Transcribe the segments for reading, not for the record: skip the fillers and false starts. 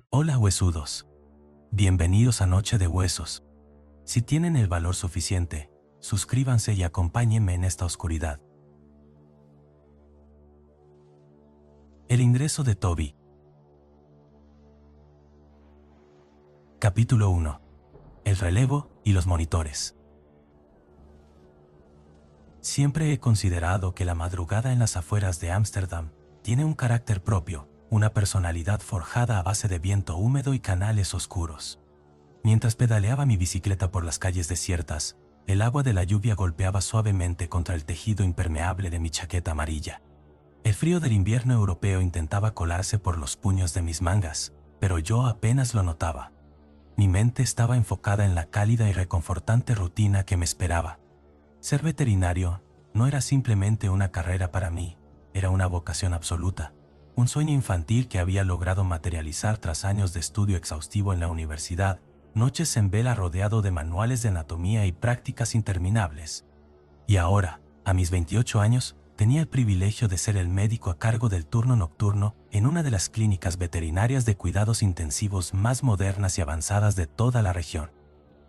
Hola huesudos, bienvenidos a Noche de Huesos. Si tienen el valor suficiente, suscríbanse y acompáñenme en esta oscuridad. El ingreso de Toby. Capítulo 1. El relevo y los monitores. Siempre he considerado que la madrugada en las afueras de Ámsterdam tiene un carácter propio, una personalidad forjada a base de viento húmedo y canales oscuros. Mientras pedaleaba mi bicicleta por las calles desiertas, el agua de la lluvia golpeaba suavemente contra el tejido impermeable de mi chaqueta amarilla. El frío del invierno europeo intentaba colarse por los puños de mis mangas, pero yo apenas lo notaba. Mi mente estaba enfocada en la cálida y reconfortante rutina que me esperaba. Ser veterinario no era simplemente una carrera para mí, era una vocación absoluta. Un sueño infantil que había logrado materializar tras años de estudio exhaustivo en la universidad, noches en vela rodeado de manuales de anatomía y prácticas interminables. Y ahora, a mis 28 años, tenía el privilegio de ser el médico a cargo del turno nocturno en una de las clínicas veterinarias de cuidados intensivos más modernas y avanzadas de toda la región.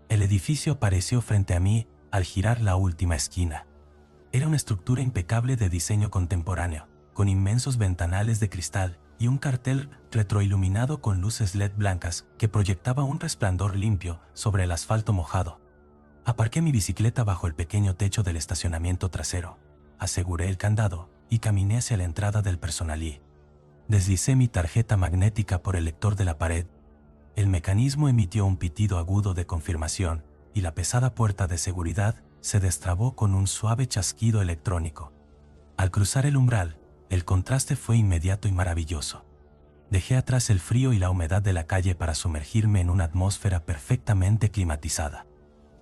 El edificio apareció frente a mí al girar la última esquina. Era una estructura impecable de diseño contemporáneo, con inmensos ventanales de cristal y un cartel retroiluminado con luces LED blancas que proyectaba un resplandor limpio sobre el asfalto mojado. Aparqué mi bicicleta bajo el pequeño techo del estacionamiento trasero, aseguré el candado y caminé hacia la entrada del personalí. Deslicé mi tarjeta magnética por el lector de la pared. El mecanismo emitió un pitido agudo de confirmación y la pesada puerta de seguridad se destrabó con un suave chasquido electrónico. Al cruzar el umbral, el contraste fue inmediato y maravilloso. Dejé atrás el frío y la humedad de la calle para sumergirme en una atmósfera perfectamente climatizada.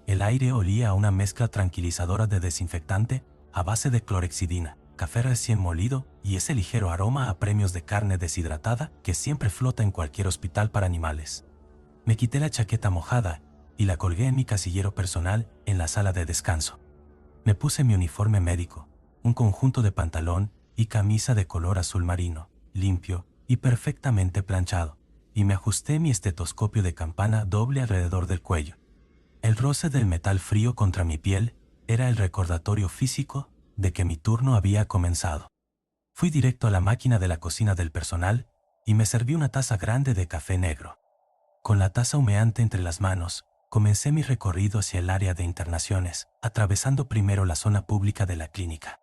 El aire olía a una mezcla tranquilizadora de desinfectante a base de clorexidina, café recién molido y ese ligero aroma a premios de carne deshidratada que siempre flota en cualquier hospital para animales. Me quité la chaqueta mojada y la colgué en mi casillero personal en la sala de descanso. Me puse mi uniforme médico, un conjunto de pantalón y camisa de color azul marino, limpio y perfectamente planchado, y me ajusté mi estetoscopio de campana doble alrededor del cuello. El roce del metal frío contra mi piel era el recordatorio físico de que mi turno había comenzado. Fui directo a la máquina de la cocina del personal y me serví una taza grande de café negro. Con la taza humeante entre las manos, comencé mi recorrido hacia el área de internaciones, atravesando primero la zona pública de la clínica.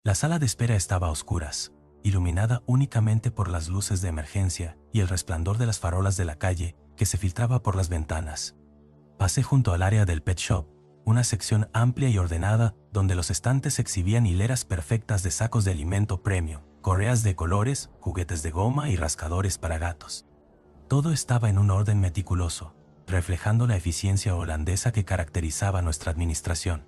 La sala de espera estaba a oscuras, iluminada únicamente por las luces de emergencia y el resplandor de las farolas de la calle que se filtraba por las ventanas. Pasé junto al área del pet shop, una sección amplia y ordenada donde los estantes exhibían hileras perfectas de sacos de alimento premium, correas de colores, juguetes de goma y rascadores para gatos. Todo estaba en un orden meticuloso, reflejando la eficiencia holandesa que caracterizaba nuestra administración.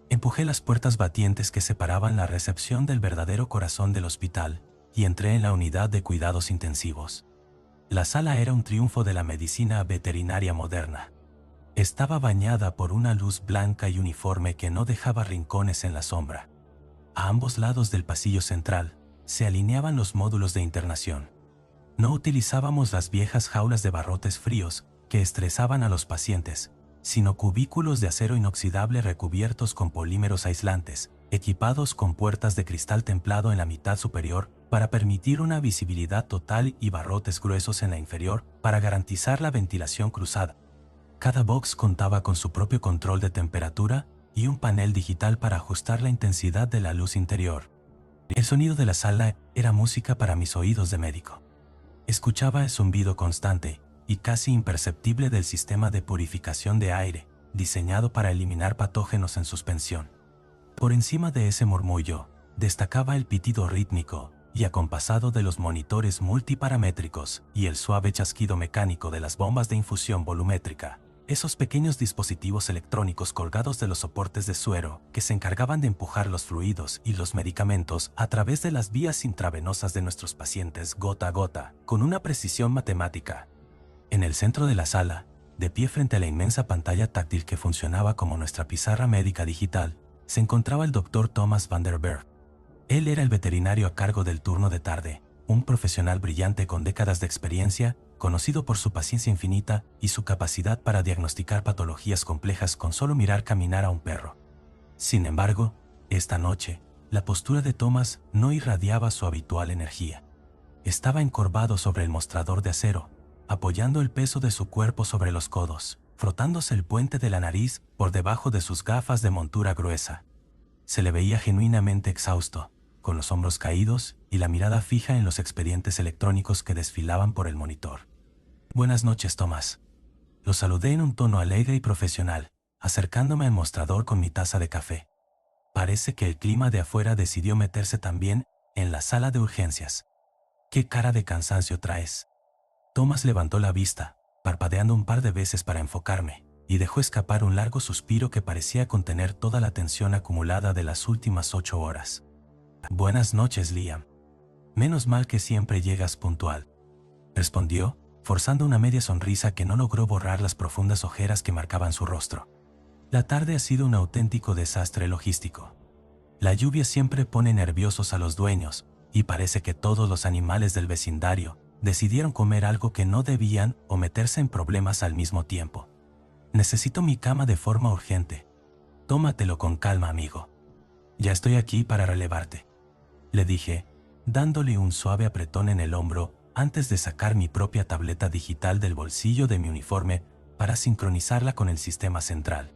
Empujé las puertas batientes que separaban la recepción del verdadero corazón del hospital y entré en la unidad de cuidados intensivos. La sala era un triunfo de la medicina veterinaria moderna. Estaba bañada por una luz blanca y uniforme que no dejaba rincones en la sombra. A ambos lados del pasillo central se alineaban los módulos de internación. No utilizábamos las viejas jaulas de barrotes fríos que estresaban a los pacientes, sino cubículos de acero inoxidable recubiertos con polímeros aislantes, equipados con puertas de cristal templado en la mitad superior para permitir una visibilidad total y barrotes gruesos en la inferior para garantizar la ventilación cruzada. Cada box contaba con su propio control de temperatura y un panel digital para ajustar la intensidad de la luz interior. El sonido de la sala era música para mis oídos de médico. Escuchaba el zumbido constante y casi imperceptible del sistema de purificación de aire, diseñado para eliminar patógenos en suspensión. Por encima de ese murmullo, destacaba el pitido rítmico y acompasado de los monitores multiparamétricos y el suave chasquido mecánico de las bombas de infusión volumétrica. esos pequeños dispositivos electrónicos colgados de los soportes de suero que se encargaban de empujar los fluidos y los medicamentos a través de las vías intravenosas de nuestros pacientes gota a gota, con una precisión matemática. En el centro de la sala, de pie frente a la inmensa pantalla táctil que funcionaba como nuestra pizarra médica digital, se encontraba el Dr. Thomas van der Berg. Él era el veterinario a cargo del turno de tarde, un profesional brillante con décadas de experiencia, conocido por su paciencia infinita y su capacidad para diagnosticar patologías complejas con solo mirar caminar a un perro. Sin embargo, esta noche, la postura de Thomas no irradiaba su habitual energía. Estaba encorvado sobre el mostrador de acero, apoyando el peso de su cuerpo sobre los codos, frotándose el puente de la nariz por debajo de sus gafas de montura gruesa. Se le veía genuinamente exhausto, con los hombros caídos y la mirada fija en los expedientes electrónicos que desfilaban por el monitor. «Buenas noches, Thomas». Lo saludé en un tono alegre y profesional, acercándome al mostrador con mi taza de café. Parece que el clima de afuera decidió meterse también en la sala de urgencias. «¿Qué cara de cansancio traes?». Thomas levantó la vista, parpadeando un par de veces para enfocarme, y dejó escapar un largo suspiro que parecía contener toda la tensión acumulada de las últimas 8 horas. «Buenas noches, Liam. Menos mal que siempre llegas puntual», respondió, forzando una media sonrisa que no logró borrar las profundas ojeras que marcaban su rostro. «La tarde ha sido un auténtico desastre logístico. La lluvia siempre pone nerviosos a los dueños, y parece que todos los animales del vecindario decidieron comer algo que no debían o meterse en problemas al mismo tiempo. Necesito mi cama de forma urgente. Tómatelo con calma, amigo. Ya estoy aquí para relevarte», le dije, dándole un suave apretón en el hombro antes de sacar mi propia tableta digital del bolsillo de mi uniforme para sincronizarla con el sistema central.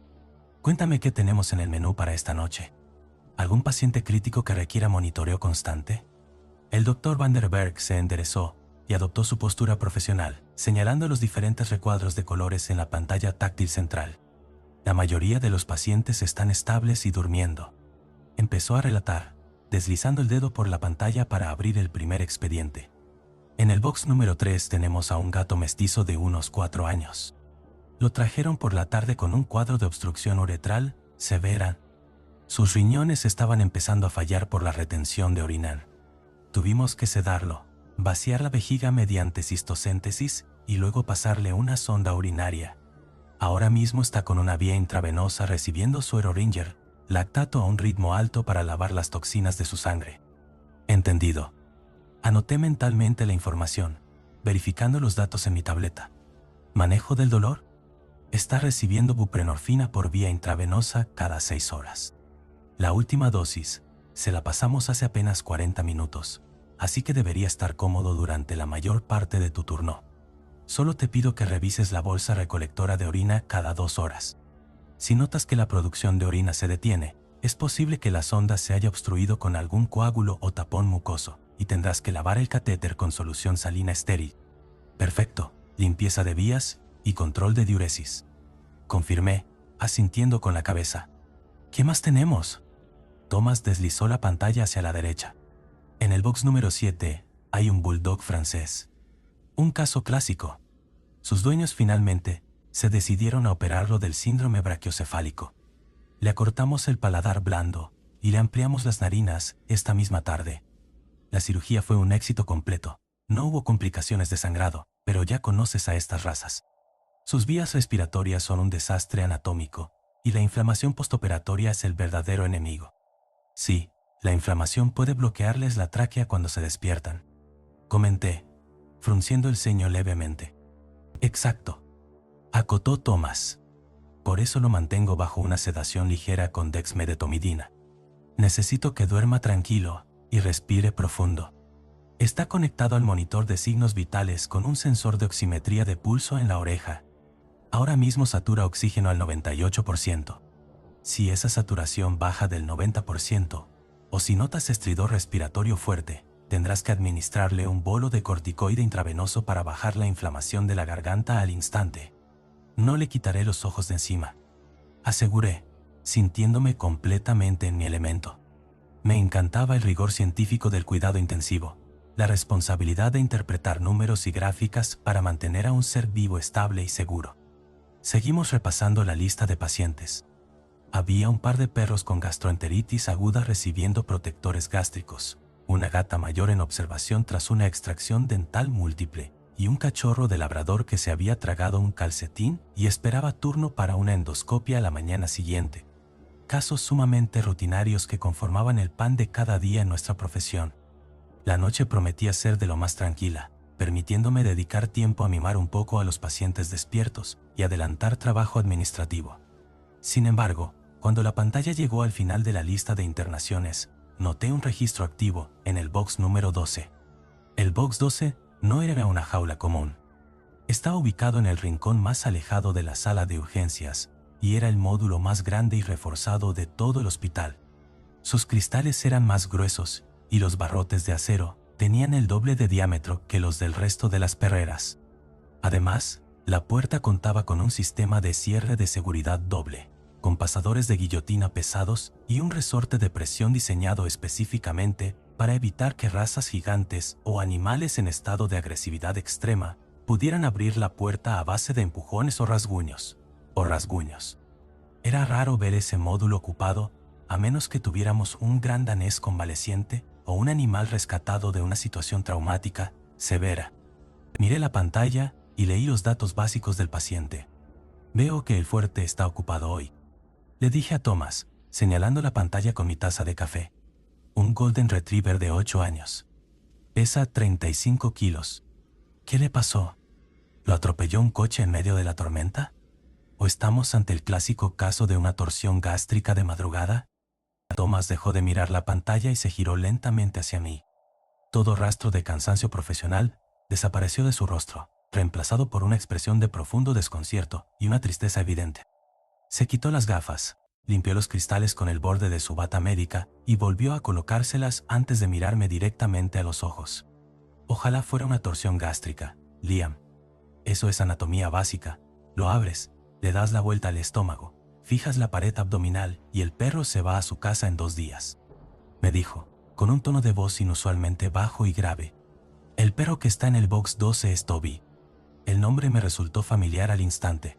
«Cuéntame qué tenemos en el menú para esta noche. ¿Algún paciente crítico que requiera monitoreo constante?». El Dr. van der Berg se enderezó y adoptó su postura profesional, señalando los diferentes recuadros de colores en la pantalla táctil central. «La mayoría de los pacientes están estables y durmiendo», empezó a relatar, deslizando el dedo por la pantalla para abrir el primer expediente. «En el box número 3 tenemos a un gato mestizo de unos 4 años. Lo trajeron por la tarde con un cuadro de obstrucción uretral severa. Sus riñones estaban empezando a fallar por la retención de orina. Tuvimos que sedarlo, vaciar la vejiga mediante cistocéntesis y luego pasarle una sonda urinaria. Ahora mismo está con una vía intravenosa recibiendo suero Ringer, lactato a un ritmo alto para lavar las toxinas de su sangre». «Entendido». Anoté mentalmente la información, verificando los datos en mi tableta. «¿Manejo del dolor?». «Está recibiendo buprenorfina por vía intravenosa cada 6 horas. La última dosis se la pasamos hace apenas 40 minutos, así que debería estar cómodo durante la mayor parte de tu turno. Solo te pido que revises la bolsa recolectora de orina cada 2 horas. Si notas que la producción de orina se detiene, es posible que la sonda se haya obstruido con algún coágulo o tapón mucoso, y tendrás que lavar el catéter con solución salina estéril». «Perfecto, limpieza de vías y control de diuresis», confirmé, asintiendo con la cabeza. «¿Qué más tenemos?». Thomas deslizó la pantalla hacia la derecha. «En el box número 7 hay un bulldog francés. Un caso clásico. Sus dueños finalmente se decidieron a operarlo del síndrome brachiocefálico. Le acortamos el paladar blando y le ampliamos las narinas esta misma tarde. La cirugía fue un éxito completo. No hubo complicaciones de sangrado, pero ya conoces a estas razas. Sus vías respiratorias son un desastre anatómico y la inflamación postoperatoria es el verdadero enemigo. Sí, la inflamación puede bloquearles la tráquea cuando se despiertan», comenté, frunciendo el ceño levemente. «Exacto», acotó Thomas. «Por eso lo mantengo bajo una sedación ligera con dexmedetomidina. Necesito que duerma tranquilo y respire profundo. Está conectado al monitor de signos vitales con un sensor de oximetría de pulso en la oreja. Ahora mismo satura oxígeno al 98%. Si esa saturación baja del 90%, o si notas estridor respiratorio fuerte, tendrás que administrarle un bolo de corticoide intravenoso para bajar la inflamación de la garganta al instante. No le quitaré los ojos de encima», aseguré, sintiéndome completamente en mi elemento. Me encantaba el rigor científico del cuidado intensivo, la responsabilidad de interpretar números y gráficas para mantener a un ser vivo estable y seguro. Seguimos repasando la lista de pacientes. Había un par de perros con gastroenteritis aguda recibiendo protectores gástricos, una gata mayor en observación tras una extracción dental múltiple, y un cachorro de labrador que se había tragado un calcetín y esperaba turno para una endoscopia la mañana siguiente. Casos sumamente rutinarios que conformaban el pan de cada día en nuestra profesión. La noche prometía ser de lo más tranquila, permitiéndome dedicar tiempo a mimar un poco a los pacientes despiertos y adelantar trabajo administrativo. Sin embargo, cuando la pantalla llegó al final de la lista de internaciones, noté un registro activo en el box número 12. El box 12 no era una jaula común. Estaba ubicado en el rincón más alejado de la sala de urgencias y era el módulo más grande y reforzado de todo el hospital. Sus cristales eran más gruesos y los barrotes de acero tenían el doble de diámetro que los del resto de las perreras. Además, la puerta contaba con un sistema de cierre de seguridad doble, con pasadores de guillotina pesados y un resorte de presión diseñado específicamente para evitar que razas gigantes o animales en estado de agresividad extrema pudieran abrir la puerta a base de empujones o rasguños. Era raro ver ese módulo ocupado, a menos que tuviéramos un gran danés convaleciente o un animal rescatado de una situación traumática severa. Miré la pantalla y leí los datos básicos del paciente. Veo que el fuerte está ocupado hoy, le dije a Thomas, señalando la pantalla con mi taza de café. Un Golden Retriever de 8 años. Pesa 35 kilos. ¿Qué le pasó? ¿Lo atropelló un coche en medio de la tormenta? ¿O estamos ante el clásico caso de una torsión gástrica de madrugada? Thomas dejó de mirar la pantalla y se giró lentamente hacia mí. Todo rastro de cansancio profesional desapareció de su rostro, reemplazado por una expresión de profundo desconcierto y una tristeza evidente. Se quitó las gafas, limpió los cristales con el borde de su bata médica y volvió a colocárselas antes de mirarme directamente a los ojos. Ojalá fuera una torsión gástrica, Liam. Eso es anatomía básica. Lo abres, le das la vuelta al estómago, fijas la pared abdominal y el perro se va a su casa en 2 días. Me dijo, con un tono de voz inusualmente bajo y grave. El perro que está en el box 12 es Toby. El nombre me resultó familiar al instante.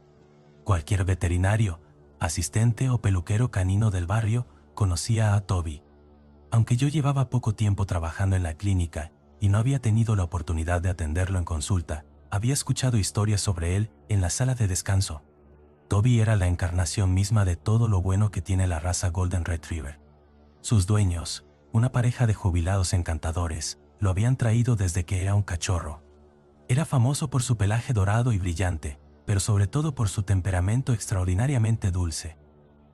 Cualquier veterinario, asistente o peluquero canino del barrio conocía a Toby. Aunque yo llevaba poco tiempo trabajando en la clínica y no había tenido la oportunidad de atenderlo en consulta, había escuchado historias sobre él en la sala de descanso. Toby era la encarnación misma de todo lo bueno que tiene la raza Golden Retriever. Sus dueños, una pareja de jubilados encantadores, lo habían traído desde que era un cachorro. Era famoso por su pelaje dorado y brillante, pero sobre todo por su temperamento extraordinariamente dulce.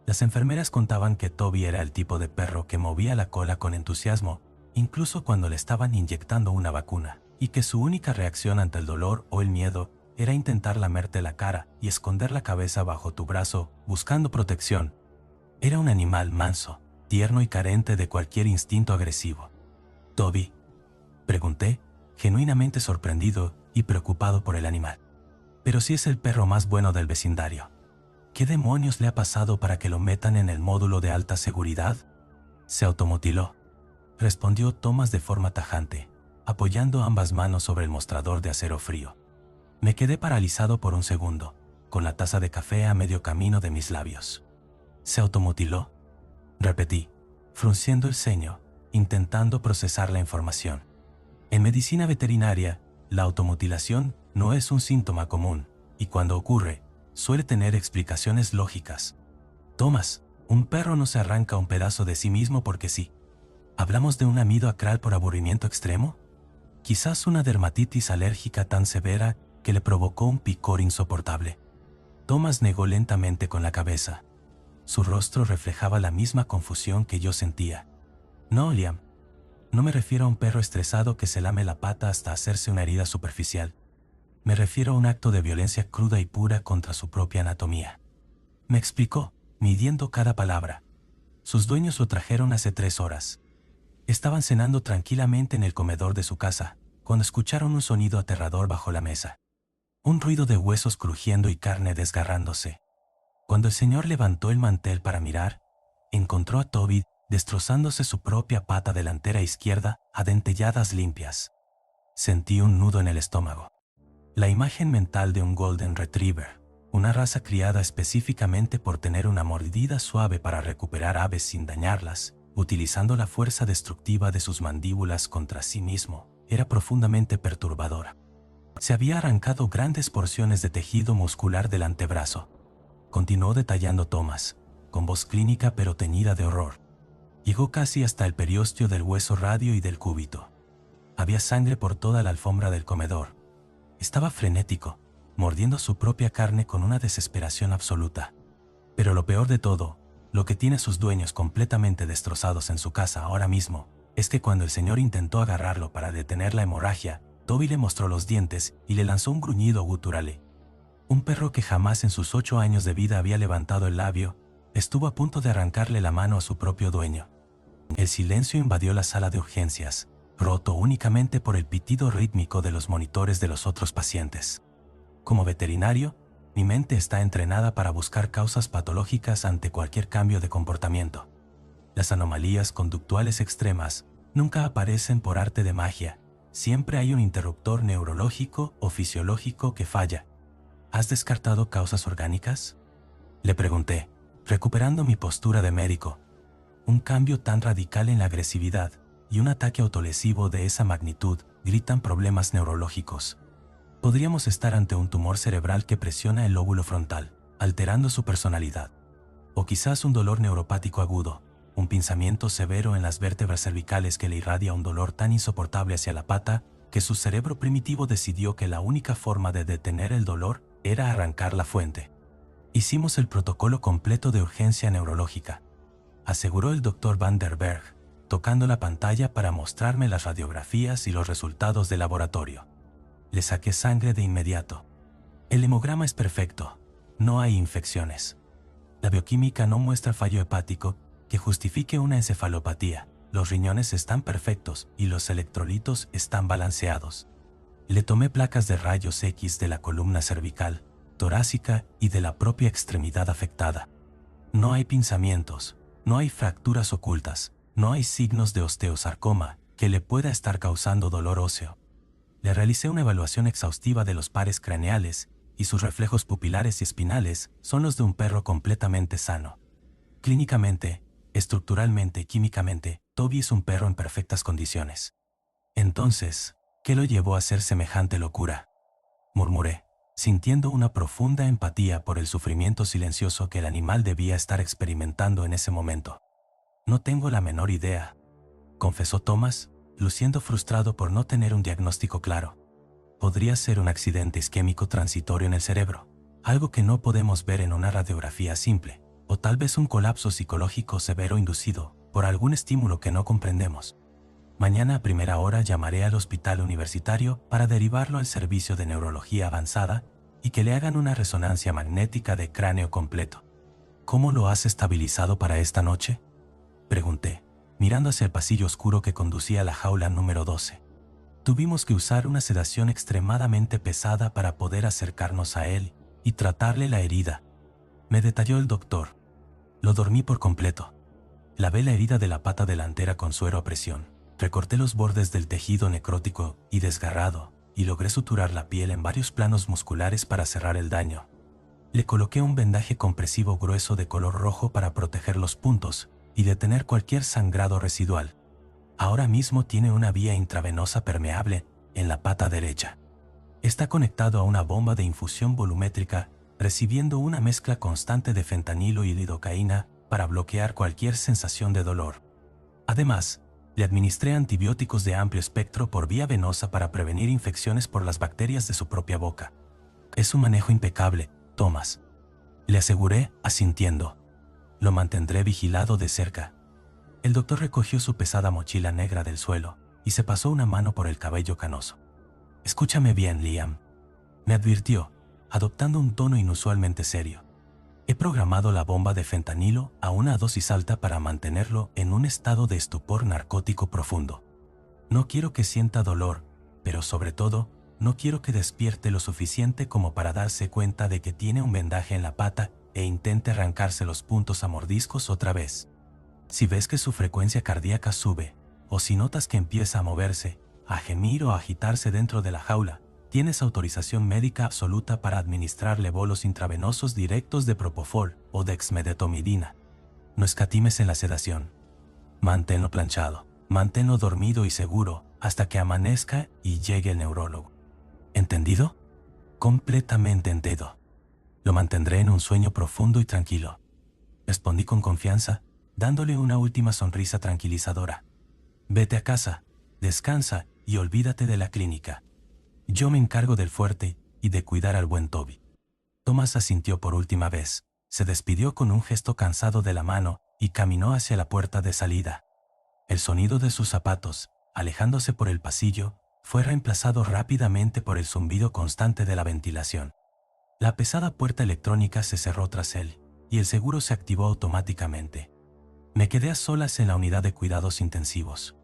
Las enfermeras contaban que Toby era el tipo de perro que movía la cola con entusiasmo, incluso cuando le estaban inyectando una vacuna, y que su única reacción ante el dolor o el miedo era intentar lamerte la cara y esconder la cabeza bajo tu brazo, buscando protección. Era un animal manso, tierno y carente de cualquier instinto agresivo. «¿Toby?», pregunté, genuinamente sorprendido y preocupado por el animal. «Pero si es el perro más bueno del vecindario. ¿Qué demonios le ha pasado para que lo metan en el módulo de alta seguridad?» «Se automutiló», respondió Thomas de forma tajante, apoyando ambas manos sobre el mostrador de acero frío. Me quedé paralizado por un segundo, con la taza de café a medio camino de mis labios. «¿Se automutiló?», repetí, frunciendo el ceño, intentando procesar la información. En medicina veterinaria, la automutilación no es un síntoma común, y cuando ocurre, suele tener explicaciones lógicas. «Thomas, un perro no se arranca un pedazo de sí mismo porque sí. ¿Hablamos de un amido acral por aburrimiento extremo? Quizás una dermatitis alérgica tan severa que le provocó un picor insoportable». Thomas negó lentamente con la cabeza. Su rostro reflejaba la misma confusión que yo sentía. «No, Liam. No me refiero a un perro estresado que se lame la pata hasta hacerse una herida superficial. Me refiero a un acto de violencia cruda y pura contra su propia anatomía», me explicó, midiendo cada palabra. Sus dueños lo trajeron hace 3 horas. Estaban cenando tranquilamente en el comedor de su casa, cuando escucharon un sonido aterrador bajo la mesa. Un ruido de huesos crujiendo y carne desgarrándose. Cuando el señor levantó el mantel para mirar, encontró a Toby destrozándose su propia pata delantera izquierda a dentelladas limpias. Sentí un nudo en el estómago. La imagen mental de un Golden Retriever, una raza criada específicamente por tener una mordida suave para recuperar aves sin dañarlas, utilizando la fuerza destructiva de sus mandíbulas contra sí mismo, era profundamente perturbadora. Se había arrancado grandes porciones de tejido muscular del antebrazo. Continuó detallando Thomas, con voz clínica pero teñida de horror. Llegó casi hasta el periósteo del hueso radio y del cúbito. Había sangre por toda la alfombra del comedor. Estaba frenético, mordiendo su propia carne con una desesperación absoluta. Pero lo peor de todo, lo que tiene a sus dueños completamente destrozados en su casa ahora mismo, es que cuando el señor intentó agarrarlo para detener la hemorragia, Toby le mostró los dientes y le lanzó un gruñido gutural. Un perro que jamás en sus 8 años de vida había levantado el labio, estuvo a punto de arrancarle la mano a su propio dueño. El silencio invadió la sala de urgencias, roto únicamente por el pitido rítmico de los monitores de los otros pacientes. Como veterinario, mi mente está entrenada para buscar causas patológicas ante cualquier cambio de comportamiento. Las anomalías conductuales extremas nunca aparecen por arte de magia. Siempre hay un interruptor neurológico o fisiológico que falla. ¿Has descartado causas orgánicas?, le pregunté, recuperando mi postura de médico. Un cambio tan radical en la agresividad y un ataque autolesivo de esa magnitud gritan problemas neurológicos. Podríamos estar ante un tumor cerebral que presiona el lóbulo frontal, alterando su personalidad. O quizás un dolor neuropático agudo, un pinzamiento severo en las vértebras cervicales que le irradia un dolor tan insoportable hacia la pata que su cerebro primitivo decidió que la única forma de detener el dolor era arrancar la fuente. Hicimos el protocolo completo de urgencia neurológica, aseguró el Dr. Van der Berg, tocando la pantalla para mostrarme las radiografías y los resultados del laboratorio. Le saqué sangre de inmediato. El hemograma es perfecto, no hay infecciones. La bioquímica no muestra fallo hepático que justifique una encefalopatía. Los riñones están perfectos y los electrolitos están balanceados. Le tomé placas de rayos X de la columna cervical, torácica y de la propia extremidad afectada. No hay pinzamientos, no hay fracturas ocultas, no hay signos de osteosarcoma que le pueda estar causando dolor óseo. Le realicé una evaluación exhaustiva de los pares craneales y sus reflejos pupilares y espinales son los de un perro completamente sano. Clínicamente, estructuralmente y químicamente, Toby es un perro en perfectas condiciones. Entonces, ¿qué lo llevó a hacer semejante locura?, murmuré, sintiendo una profunda empatía por el sufrimiento silencioso que el animal debía estar experimentando en ese momento. No tengo la menor idea, confesó Thomas, luciendo frustrado por no tener un diagnóstico claro. Podría ser un accidente isquémico transitorio en el cerebro, algo que no podemos ver en una radiografía simple, o tal vez un colapso psicológico severo inducido por algún estímulo que no comprendemos. Mañana a primera hora llamaré al hospital universitario para derivarlo al servicio de neurología avanzada y que le hagan una resonancia magnética de cráneo completo. ¿Cómo lo has estabilizado para esta noche?, pregunté, mirando hacia el pasillo oscuro que conducía a la jaula número 12. Tuvimos que usar una sedación extremadamente pesada para poder acercarnos a él y tratarle la herida, me detalló el doctor. Lo dormí por completo. Lavé la herida de la pata delantera con suero a presión, recorté los bordes del tejido necrótico y desgarrado y logré suturar la piel en varios planos musculares para cerrar el daño. Le coloqué un vendaje compresivo grueso de color rojo para proteger los puntos y detener cualquier sangrado residual. Ahora mismo tiene una vía intravenosa permeable en la pata derecha. Está conectado a una bomba de infusión volumétrica, recibiendo una mezcla constante de fentanilo y lidocaína para bloquear cualquier sensación de dolor. Además, le administré antibióticos de amplio espectro por vía venosa para prevenir infecciones por las bacterias de su propia boca. Es un manejo impecable, Thomas, le aseguré, asintiendo. Lo mantendré vigilado de cerca. El doctor recogió su pesada mochila negra del suelo y se pasó una mano por el cabello canoso. Escúchame bien, Liam, me advirtió, adoptando un tono inusualmente serio. He programado la bomba de fentanilo a una dosis alta para mantenerlo en un estado de estupor narcótico profundo. No quiero que sienta dolor, pero sobre todo, no quiero que despierte lo suficiente como para darse cuenta de que tiene un vendaje en la pata e intente arrancarse los puntos a mordiscos otra vez. Si ves que su frecuencia cardíaca sube, o si notas que empieza a moverse, a gemir o a agitarse dentro de la jaula, Tienes autorización médica absoluta para administrarle bolos intravenosos directos de propofol o dexmedetomidina. No escatimes en la sedación. Manténlo planchado, manténlo dormido y seguro hasta que amanezca y llegue el neurólogo. ¿Entendido? Completamente entendido. Lo mantendré en un sueño profundo y tranquilo. Respondí con confianza, dándole una última sonrisa tranquilizadora. Vete a casa, descansa y olvídate de la clínica. Yo me encargo del fuerte y de cuidar al buen Toby. Thomas asintió por última vez, se despidió con un gesto cansado de la mano y caminó hacia la puerta de salida. El sonido de sus zapatos, alejándose por el pasillo, fue reemplazado rápidamente por el zumbido constante de la ventilación. La pesada puerta electrónica se cerró tras él, y el seguro se activó automáticamente. Me quedé a solas en la unidad de cuidados intensivos.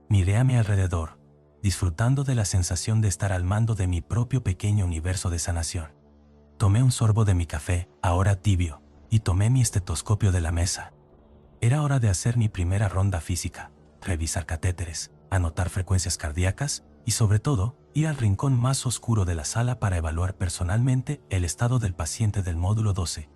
Miré a mi alrededor, disfrutando de la sensación de estar al mando de mi propio pequeño universo de sanación. Tomé un sorbo de mi café, ahora tibio, y tomé mi estetoscopio de la mesa. Era hora de hacer mi primera ronda física, revisar catéteres, anotar frecuencias cardíacas y, sobre todo, ir al rincón más oscuro de la sala para evaluar personalmente el estado del paciente del módulo 12.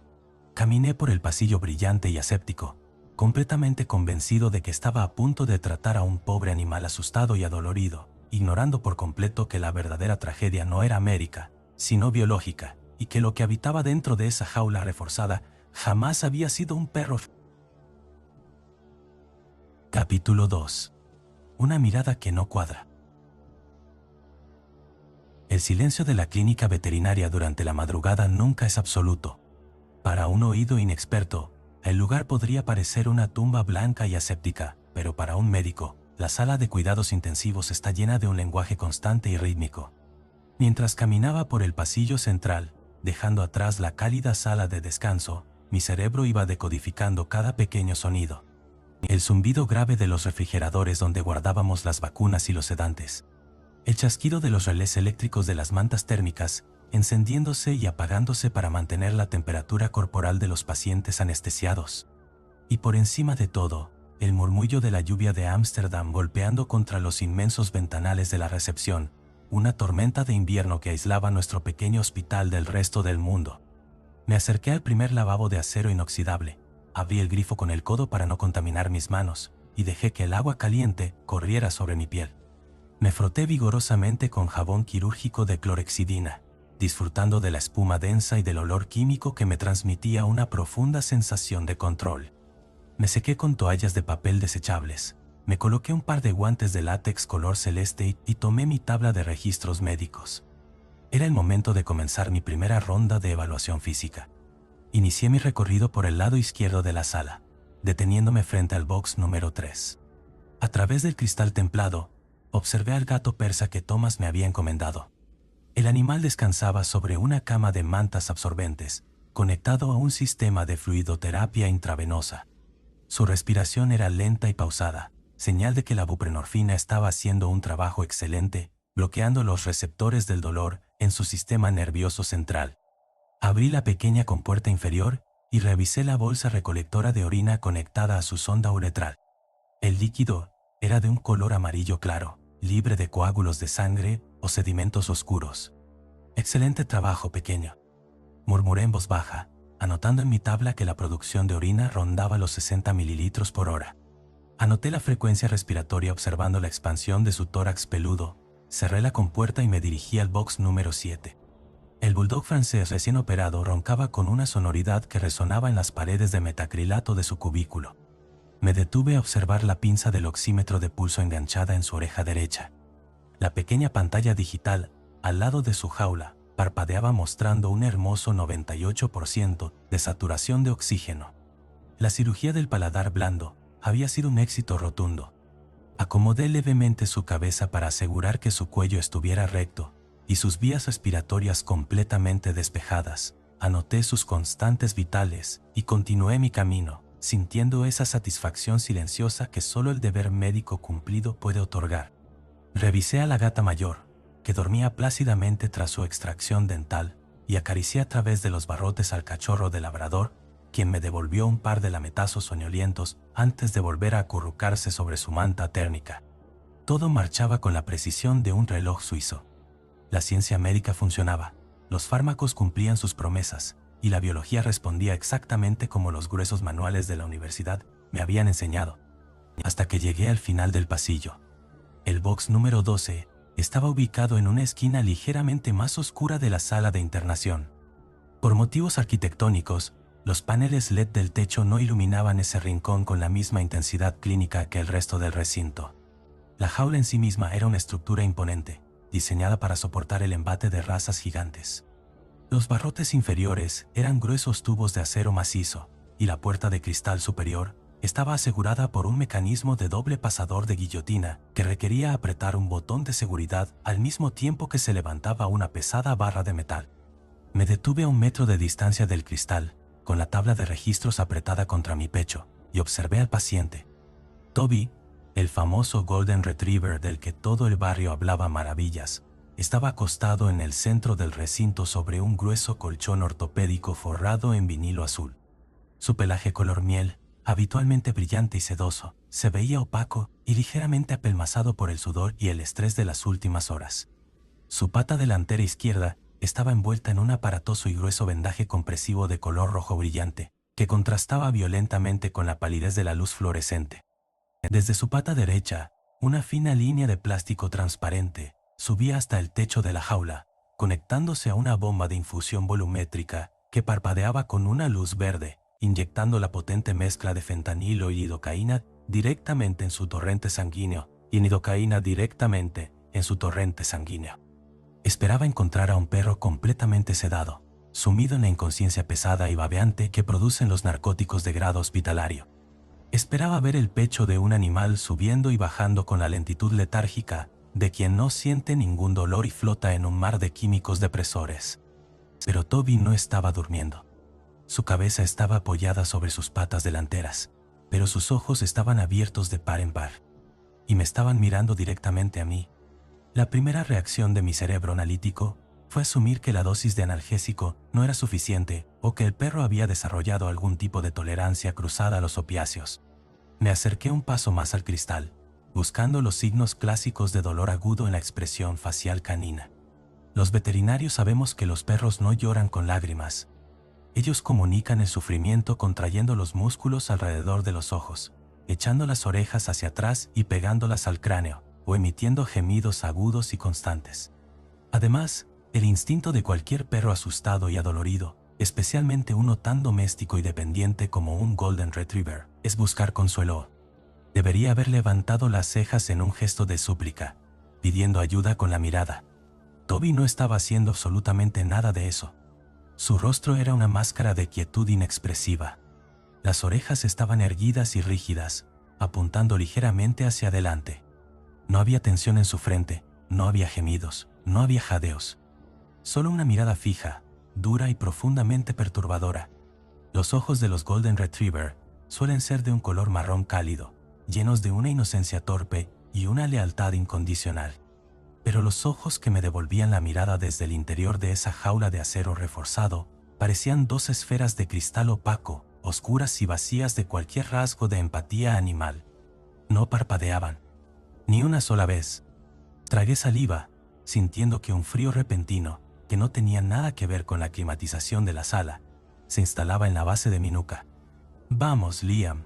Caminé por el pasillo brillante y aséptico, completamente convencido de que estaba a punto de tratar a un pobre animal asustado y adolorido, ignorando por completo que la verdadera tragedia no era médica, sino biológica, y que lo que habitaba dentro de esa jaula reforzada jamás había sido un perro. Capítulo 2. Una mirada que no cuadra. El silencio de la clínica veterinaria durante la madrugada nunca es absoluto. Para un oído inexperto, el lugar podría parecer una tumba blanca y aséptica, pero para un médico, la sala de cuidados intensivos está llena de un lenguaje constante y rítmico. Mientras caminaba por el pasillo central, dejando atrás la cálida sala de descanso, mi cerebro iba decodificando cada pequeño sonido. El zumbido grave de los refrigeradores donde guardábamos las vacunas y los sedantes. El chasquido de los relés eléctricos de las mantas térmicas, encendiéndose y apagándose para mantener la temperatura corporal de los pacientes anestesiados. Y por encima de todo, el murmullo de la lluvia de Ámsterdam golpeando contra los inmensos ventanales de la recepción, una tormenta de invierno que aislaba nuestro pequeño hospital del resto del mundo. Me acerqué al primer lavabo de acero inoxidable, abrí el grifo con el codo para no contaminar mis manos, y dejé que el agua caliente corriera sobre mi piel. Me froté vigorosamente con jabón quirúrgico de clorexidina, disfrutando de la espuma densa y del olor químico que me transmitía una profunda sensación de control. Me sequé con toallas de papel desechables, me coloqué un par de guantes de látex color celeste y tomé mi tabla de registros médicos. Era el momento de comenzar mi primera ronda de evaluación física. Inicié mi recorrido por el lado izquierdo de la sala, deteniéndome frente al box número 3. A través del cristal templado, observé al gato persa que Thomas me había encomendado. El animal descansaba sobre una cama de mantas absorbentes, conectado a un sistema de fluidoterapia intravenosa. Su respiración era lenta y pausada, señal de que la buprenorfina estaba haciendo un trabajo excelente, bloqueando los receptores del dolor en su sistema nervioso central. Abrí la pequeña compuerta inferior y revisé la bolsa recolectora de orina conectada a su sonda uretral. El líquido era de un color amarillo claro, libre de coágulos de sangre o sedimentos oscuros. «Excelente trabajo, pequeño», murmuré en voz baja, anotando en mi tabla que la producción de orina rondaba los 60 mililitros por hora. Anoté la frecuencia respiratoria observando la expansión de su tórax peludo, cerré la compuerta y me dirigí al box número 7. El bulldog francés recién operado roncaba con una sonoridad que resonaba en las paredes de metacrilato de su cubículo. Me detuve a observar la pinza del oxímetro de pulso enganchada en su oreja derecha. La pequeña pantalla digital, al lado de su jaula, parpadeaba mostrando un hermoso 98% de saturación de oxígeno. La cirugía del paladar blando había sido un éxito rotundo. Acomodé levemente su cabeza para asegurar que su cuello estuviera recto y sus vías respiratorias completamente despejadas. Anoté sus constantes vitales y continué mi camino, sintiendo esa satisfacción silenciosa que solo el deber médico cumplido puede otorgar. Revisé a la gata mayor, que dormía plácidamente tras su extracción dental, y acaricié a través de los barrotes al cachorro de labrador, quien me devolvió un par de lametazos soñolientos antes de volver a acurrucarse sobre su manta térmica. Todo marchaba con la precisión de un reloj suizo. La ciencia médica funcionaba, los fármacos cumplían sus promesas, y la biología respondía exactamente como los gruesos manuales de la universidad me habían enseñado. Hasta que llegué al final del pasillo. El box número 12 estaba ubicado en una esquina ligeramente más oscura de la sala de internación. Por motivos arquitectónicos, los paneles LED del techo no iluminaban ese rincón con la misma intensidad clínica que el resto del recinto. La jaula en sí misma era una estructura imponente, diseñada para soportar el embate de razas gigantes. Los barrotes inferiores eran gruesos tubos de acero macizo, y la puerta de cristal superior estaba asegurada por un mecanismo de doble pasador de guillotina que requería apretar un botón de seguridad al mismo tiempo que se levantaba una pesada barra de metal. Me detuve a 1 metro de distancia del cristal, con la tabla de registros apretada contra mi pecho, y observé al paciente. Toby, el famoso Golden Retriever del que todo el barrio hablaba maravillas, estaba acostado en el centro del recinto sobre un grueso colchón ortopédico forrado en vinilo azul. Su pelaje color miel, habitualmente brillante y sedoso, se veía opaco y ligeramente apelmazado por el sudor y el estrés de las últimas horas. Su pata delantera izquierda estaba envuelta en un aparatoso y grueso vendaje compresivo de color rojo brillante, que contrastaba violentamente con la palidez de la luz fluorescente. Desde su pata derecha, una fina línea de plástico transparente subía hasta el techo de la jaula, conectándose a una bomba de infusión volumétrica que parpadeaba con una luz verde, inyectando la potente mezcla de fentanilo y lidocaína directamente en su torrente sanguíneo, y lidocaína directamente en su torrente sanguíneo. Esperaba encontrar a un perro completamente sedado, sumido en la inconsciencia pesada y babeante que producen los narcóticos de grado hospitalario. Esperaba ver el pecho de un animal subiendo y bajando con la lentitud letárgica de quien no siente ningún dolor y flota en un mar de químicos depresores. Pero Toby no estaba durmiendo. Su cabeza estaba apoyada sobre sus patas delanteras, pero sus ojos estaban abiertos de par en par, y me estaban mirando directamente a mí. La primera reacción de mi cerebro analítico fue asumir que la dosis de analgésico no era suficiente o que el perro había desarrollado algún tipo de tolerancia cruzada a los opiáceos. Me acerqué un paso más al cristal, buscando los signos clásicos de dolor agudo en la expresión facial canina. Los veterinarios sabemos que los perros no lloran con lágrimas. Ellos comunican el sufrimiento contrayendo los músculos alrededor de los ojos, echando las orejas hacia atrás y pegándolas al cráneo, o emitiendo gemidos agudos y constantes. Además, el instinto de cualquier perro asustado y adolorido, especialmente uno tan doméstico y dependiente como un Golden Retriever, es buscar consuelo. Debería haber levantado las cejas en un gesto de súplica, pidiendo ayuda con la mirada. Toby no estaba haciendo absolutamente nada de eso. Su rostro era una máscara de quietud inexpresiva. Las orejas estaban erguidas y rígidas, apuntando ligeramente hacia adelante. No había tensión en su frente, no había gemidos, no había jadeos. Solo una mirada fija, dura y profundamente perturbadora. Los ojos de los Golden Retriever suelen ser de un color marrón cálido, llenos de una inocencia torpe y una lealtad incondicional. Pero los ojos que me devolvían la mirada desde el interior de esa jaula de acero reforzado parecían 2 esferas de cristal opaco, oscuras y vacías de cualquier rasgo de empatía animal. No parpadeaban. Ni una sola vez. Tragué saliva, sintiendo que un frío repentino, que no tenía nada que ver con la climatización de la sala, se instalaba en la base de mi nuca. «Vamos, Liam».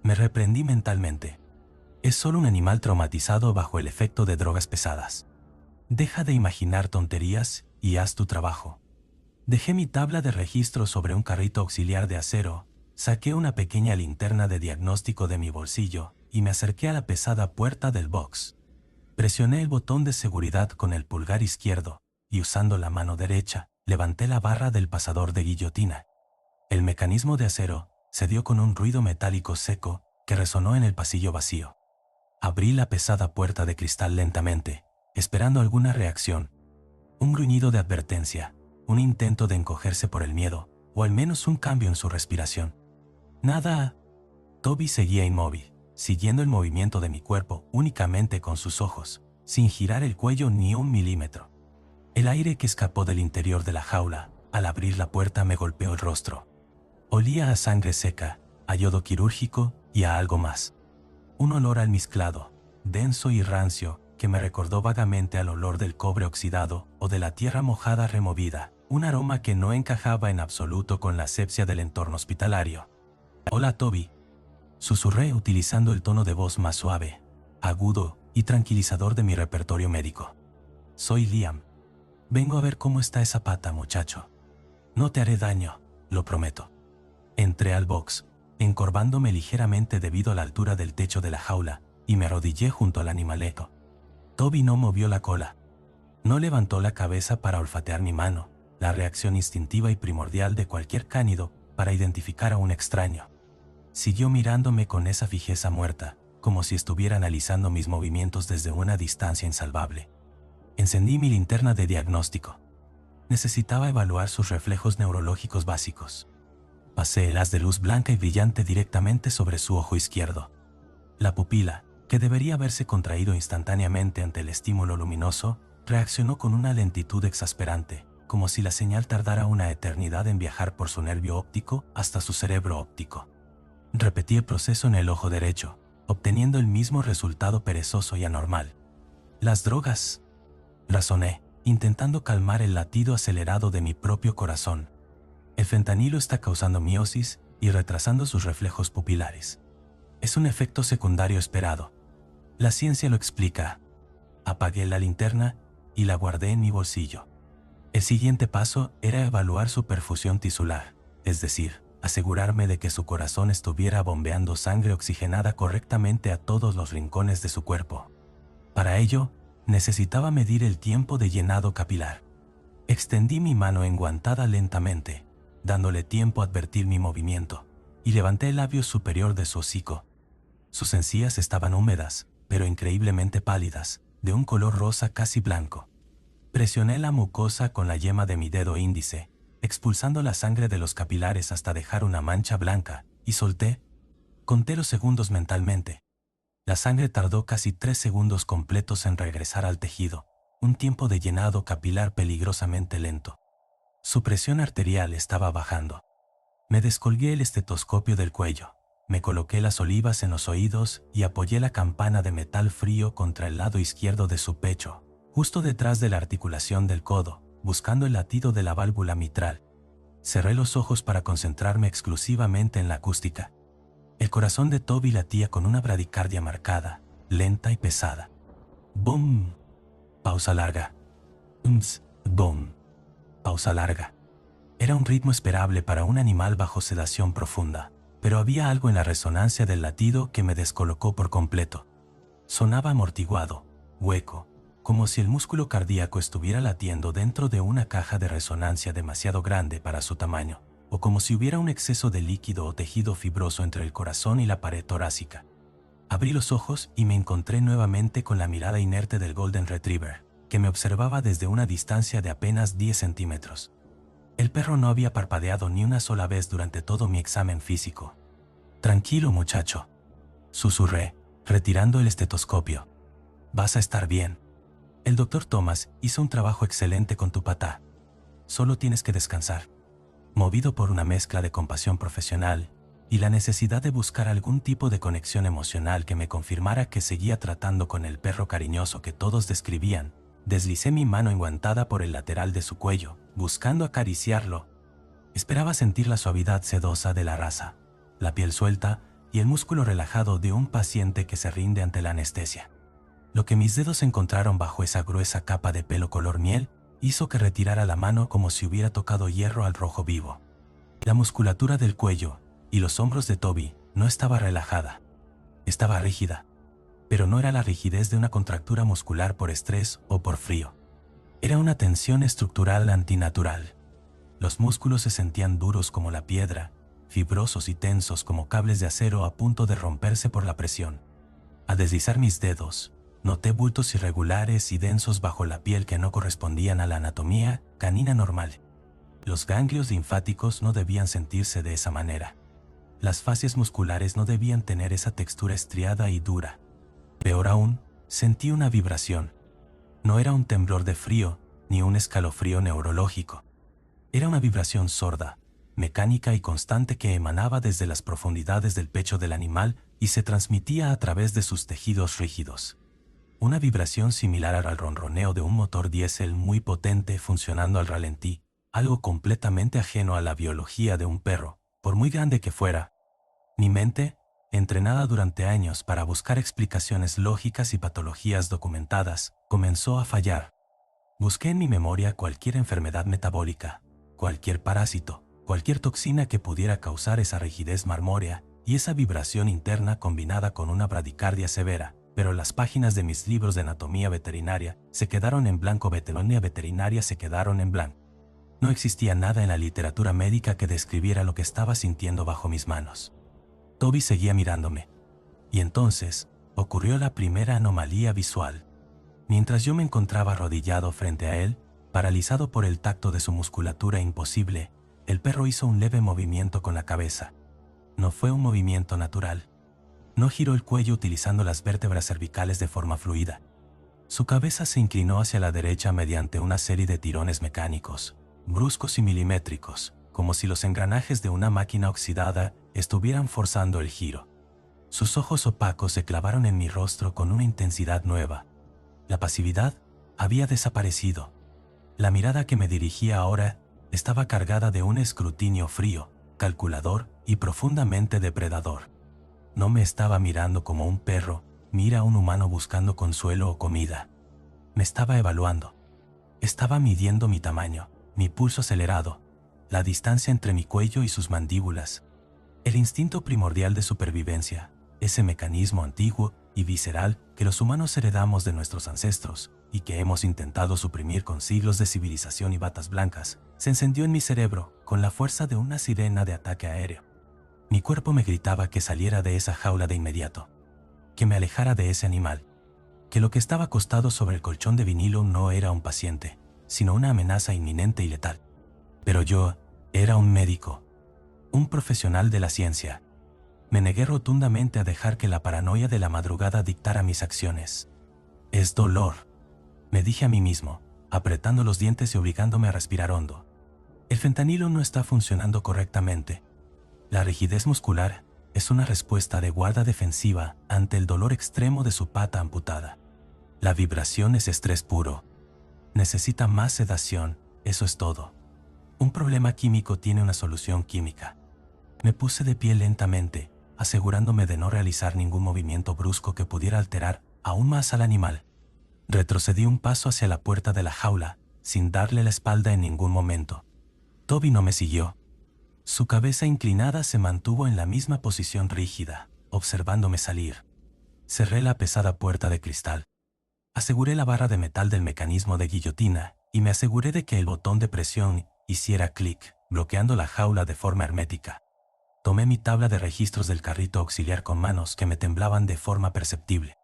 Me reprendí mentalmente. Es solo un animal traumatizado bajo el efecto de drogas pesadas. Deja de imaginar tonterías y haz tu trabajo. Dejé mi tabla de registro sobre un carrito auxiliar de acero, saqué una pequeña linterna de diagnóstico de mi bolsillo y me acerqué a la pesada puerta del box. Presioné el botón de seguridad con el pulgar izquierdo y usando la mano derecha, levanté la barra del pasador de guillotina. El mecanismo de acero se dio con un ruido metálico seco que resonó en el pasillo vacío. Abrí la pesada puerta de cristal lentamente, esperando alguna reacción. Un gruñido de advertencia, un intento de encogerse por el miedo, o al menos un cambio en su respiración. Nada. Toby seguía inmóvil, siguiendo el movimiento de mi cuerpo únicamente con sus ojos, sin girar el cuello ni un milímetro. El aire que escapó del interior de la jaula, al abrir la puerta, me golpeó el rostro. Olía a sangre seca, a yodo quirúrgico y a algo más. Un olor almizclado, denso y rancio, que me recordó vagamente al olor del cobre oxidado o de la tierra mojada removida, un aroma que no encajaba en absoluto con la asepsia del entorno hospitalario. «Hola, Toby», susurré utilizando el tono de voz más suave, agudo y tranquilizador de mi repertorio médico. «Soy Liam. Vengo a ver cómo está esa pata, muchacho. No te haré daño, lo prometo». Entré al box, encorvándome ligeramente debido a la altura del techo de la jaula, y me arrodillé junto al animaleco. Toby no movió la cola. No levantó la cabeza para olfatear mi mano, la reacción instintiva y primordial de cualquier cánido para identificar a un extraño. Siguió mirándome con esa fijeza muerta, como si estuviera analizando mis movimientos desde una distancia insalvable. Encendí mi linterna de diagnóstico. Necesitaba evaluar sus reflejos neurológicos básicos. Pasé el haz de luz blanca y brillante directamente sobre su ojo izquierdo. La pupila, que debería haberse contraído instantáneamente ante el estímulo luminoso, reaccionó con una lentitud exasperante, como si la señal tardara una eternidad en viajar por su nervio óptico hasta su cerebro óptico. Repetí el proceso en el ojo derecho, obteniendo el mismo resultado perezoso y anormal. «Las drogas», razoné, intentando calmar el latido acelerado de mi propio corazón. «El fentanilo está causando miosis y retrasando sus reflejos pupilares. Es un efecto secundario esperado. La ciencia lo explica». Apagué la linterna y la guardé en mi bolsillo. El siguiente paso era evaluar su perfusión tisular, es decir, asegurarme de que su corazón estuviera bombeando sangre oxigenada correctamente a todos los rincones de su cuerpo. Para ello, necesitaba medir el tiempo de llenado capilar. Extendí mi mano enguantada lentamente, dándole tiempo a advertir mi movimiento, y levanté el labio superior de su hocico. Sus encías estaban húmedas, pero increíblemente pálidas, de un color rosa casi blanco. Presioné la mucosa con la yema de mi dedo índice, expulsando la sangre de los capilares hasta dejar una mancha blanca, y solté. Conté los segundos mentalmente. La sangre tardó casi 3 segundos completos en regresar al tejido, un tiempo de llenado capilar peligrosamente lento. Su presión arterial estaba bajando. Me descolgué el estetoscopio del cuello, me coloqué las olivas en los oídos y apoyé la campana de metal frío contra el lado izquierdo de su pecho, justo detrás de la articulación del codo, buscando el latido de la válvula mitral. Cerré los ojos para concentrarme exclusivamente en la acústica. El corazón de Toby latía con una bradicardia marcada, lenta y pesada. ¡Bum! Pausa larga. ¡Bum! Pausa larga. Era un ritmo esperable para un animal bajo sedación profunda, pero había algo en la resonancia del latido que me descolocó por completo. Sonaba amortiguado, hueco, como si el músculo cardíaco estuviera latiendo dentro de una caja de resonancia demasiado grande para su tamaño, o como si hubiera un exceso de líquido o tejido fibroso entre el corazón y la pared torácica. Abrí los ojos y me encontré nuevamente con la mirada inerte del Golden Retriever, que me observaba desde una distancia de apenas 10 centímetros. El perro no había parpadeado ni una sola vez durante todo mi examen físico. «Tranquilo, muchacho», susurré, retirando el estetoscopio. «Vas a estar bien. El doctor Thomas hizo un trabajo excelente con tu patá. Solo tienes que descansar». Movido por una mezcla de compasión profesional y la necesidad de buscar algún tipo de conexión emocional que me confirmara que seguía tratando con el perro cariñoso que todos describían, deslicé mi mano enguantada por el lateral de su cuello, buscando acariciarlo. Esperaba sentir la suavidad sedosa de la raza, la piel suelta y el músculo relajado de un paciente que se rinde ante la anestesia. Lo que mis dedos encontraron bajo esa gruesa capa de pelo color miel hizo que retirara la mano como si hubiera tocado hierro al rojo vivo. La musculatura del cuello y los hombros de Toby no estaba relajada. Estaba rígida, pero no era la rigidez de una contractura muscular por estrés o por frío. Era una tensión estructural antinatural. Los músculos se sentían duros como la piedra, fibrosos y tensos como cables de acero a punto de romperse por la presión. Al deslizar mis dedos, noté bultos irregulares y densos bajo la piel que no correspondían a la anatomía canina normal. Los ganglios linfáticos no debían sentirse de esa manera. Las fascias musculares no debían tener esa textura estriada y dura. Peor aún, sentí una vibración. No era un temblor de frío, ni un escalofrío neurológico. Era una vibración sorda, mecánica y constante que emanaba desde las profundidades del pecho del animal y se transmitía a través de sus tejidos rígidos. Una vibración similar al ronroneo de un motor diésel muy potente funcionando al ralentí, algo completamente ajeno a la biología de un perro, por muy grande que fuera. Mi mente, entrenada durante años para buscar explicaciones lógicas y patologías documentadas, comenzó a fallar. Busqué en mi memoria cualquier enfermedad metabólica, cualquier parásito, cualquier toxina que pudiera causar esa rigidez marmórea y esa vibración interna combinada con una bradicardia severa, pero las páginas de mis libros de anatomía veterinaria se quedaron en blanco. Veterinaria se quedaron en blanco. No existía nada en la literatura médica que describiera lo que estaba sintiendo bajo mis manos. Toby seguía mirándome. Y entonces, ocurrió la primera anomalía visual. Mientras yo me encontraba arrodillado frente a él, paralizado por el tacto de su musculatura imposible, el perro hizo un leve movimiento con la cabeza. No fue un movimiento natural. No giró el cuello utilizando las vértebras cervicales de forma fluida. Su cabeza se inclinó hacia la derecha mediante una serie de tirones mecánicos, bruscos y milimétricos, como si los engranajes de una máquina oxidada estuvieran forzando el giro. Sus ojos opacos se clavaron en mi rostro con una intensidad nueva. La pasividad había desaparecido. La mirada que me dirigía ahora estaba cargada de un escrutinio frío, calculador y profundamente depredador. No me estaba mirando como un perro mira a un humano buscando consuelo o comida. Me estaba evaluando. Estaba midiendo mi tamaño, mi pulso acelerado, la distancia entre mi cuello y sus mandíbulas. El instinto primordial de supervivencia, ese mecanismo antiguo y visceral que los humanos heredamos de nuestros ancestros y que hemos intentado suprimir con siglos de civilización y batas blancas, se encendió en mi cerebro con la fuerza de una sirena de ataque aéreo. Mi cuerpo me gritaba que saliera de esa jaula de inmediato, que me alejara de ese animal, que lo que estaba acostado sobre el colchón de vinilo no era un paciente, sino una amenaza inminente y letal. Pero yo era un médico, un profesional de la ciencia. Me negué rotundamente a dejar que la paranoia de la madrugada dictara mis acciones. Es dolor, me dije a mí mismo, apretando los dientes y obligándome a respirar hondo. El fentanilo no está funcionando correctamente. La rigidez muscular es una respuesta de guarda defensiva ante el dolor extremo de su pata amputada. La vibración es estrés puro. Necesita más sedación, eso es todo. Un problema químico tiene una solución química. Me puse de pie lentamente, asegurándome de no realizar ningún movimiento brusco que pudiera alterar aún más al animal. Retrocedí un paso hacia la puerta de la jaula, sin darle la espalda en ningún momento. Toby no me siguió. Su cabeza inclinada se mantuvo en la misma posición rígida, observándome salir. Cerré la pesada puerta de cristal. Aseguré la barra de metal del mecanismo de guillotina y me aseguré de que el botón de presión hiciera clic, bloqueando la jaula de forma hermética. Tomé mi tabla de registros del carrito auxiliar con manos que me temblaban de forma perceptible.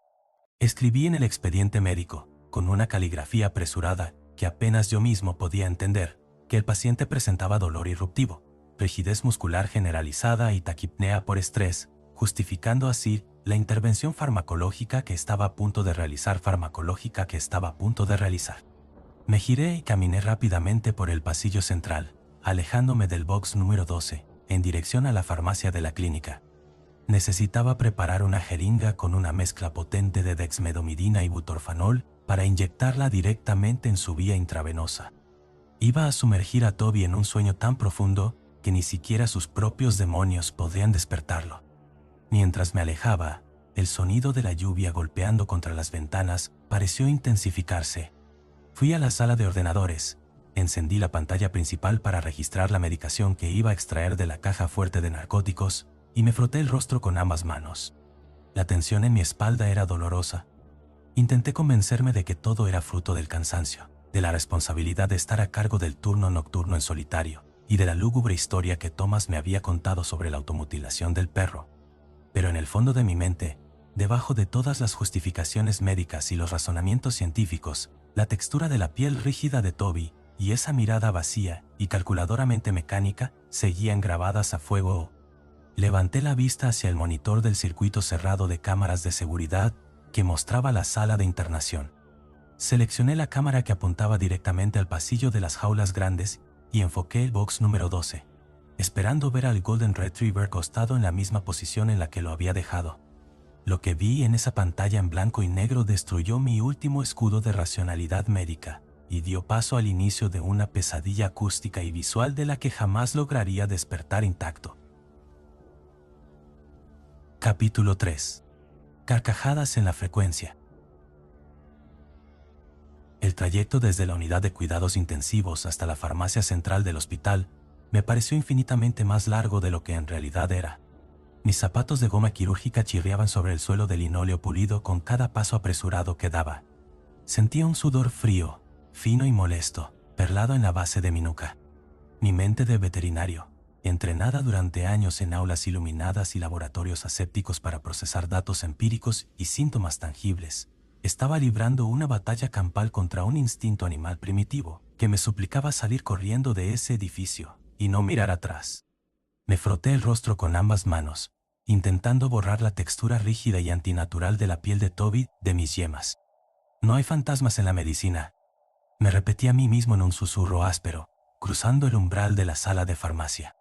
Escribí en el expediente médico, con una caligrafía apresurada que apenas yo mismo podía entender, que el paciente presentaba dolor irruptivo, rigidez muscular generalizada y taquipnea por estrés, justificando así la intervención farmacológica que estaba a punto de realizar. Me giré y caminé rápidamente por el pasillo central, alejándome del box número 12, en dirección a la farmacia de la clínica. Necesitaba preparar una jeringa con una mezcla potente de dexmedetomidina y butorfanol para inyectarla directamente en su vía intravenosa. Iba a sumergir a Toby en un sueño tan profundo que ni siquiera sus propios demonios podrían despertarlo. Mientras me alejaba, el sonido de la lluvia golpeando contra las ventanas pareció intensificarse. Fui a la sala de ordenadores, encendí la pantalla principal para registrar la medicación que iba a extraer de la caja fuerte de narcóticos y me froté el rostro con ambas manos. La tensión en mi espalda era dolorosa. Intenté convencerme de que todo era fruto del cansancio, de la responsabilidad de estar a cargo del turno nocturno en solitario y de la lúgubre historia que Thomas me había contado sobre la automutilación del perro. Pero en el fondo de mi mente, debajo de todas las justificaciones médicas y los razonamientos científicos, la textura de la piel rígida de Toby y esa mirada vacía y calculadoramente mecánica seguían grabadas a fuego. Levanté la vista hacia el monitor del circuito cerrado de cámaras de seguridad que mostraba la sala de internación. Seleccioné la cámara que apuntaba directamente al pasillo de las jaulas grandes y enfoqué el box número 12, esperando ver al Golden Retriever acostado en la misma posición en la que lo había dejado. Lo que vi en esa pantalla en blanco y negro destruyó mi último escudo de racionalidad médica y dio paso al inicio de una pesadilla acústica y visual de la que jamás lograría despertar intacto. Capítulo 3. Carcajadas en la frecuencia. El trayecto desde la unidad de cuidados intensivos hasta la farmacia central del hospital me pareció infinitamente más largo de lo que en realidad era. Mis zapatos de goma quirúrgica chirriaban sobre el suelo de linóleo pulido con cada paso apresurado que daba. Sentía un sudor frío, fino y molesto, perlado en la base de mi nuca. Mi mente de veterinario, entrenada durante años en aulas iluminadas y laboratorios asépticos para procesar datos empíricos y síntomas tangibles, estaba librando una batalla campal contra un instinto animal primitivo que me suplicaba salir corriendo de ese edificio y no mirar atrás. Me froté el rostro con ambas manos, intentando borrar la textura rígida y antinatural de la piel de Toby de mis yemas. No hay fantasmas en la medicina. Me repetí a mí mismo en un susurro áspero, cruzando el umbral de la sala de farmacia.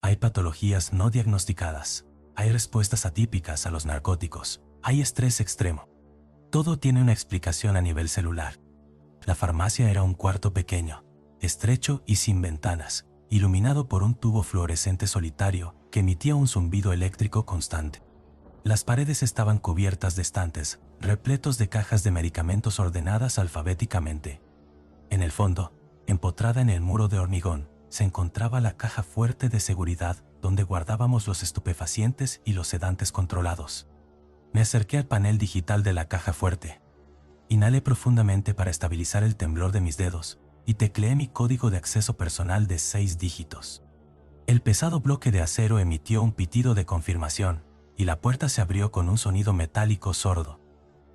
Hay patologías no diagnosticadas, hay respuestas atípicas a los narcóticos, hay estrés extremo. Todo tiene una explicación a nivel celular. La farmacia era un cuarto pequeño, estrecho y sin ventanas, iluminado por un tubo fluorescente solitario que emitía un zumbido eléctrico constante. Las paredes estaban cubiertas de estantes, repletos de cajas de medicamentos ordenadas alfabéticamente. En el fondo, empotrada en el muro de hormigón, se encontraba la caja fuerte de seguridad donde guardábamos los estupefacientes y los sedantes controlados. Me acerqué al panel digital de la caja fuerte. Inhalé profundamente para estabilizar el temblor de mis dedos y tecleé mi código de acceso personal de 6 dígitos. El pesado bloque de acero emitió un pitido de confirmación y la puerta se abrió con un sonido metálico sordo.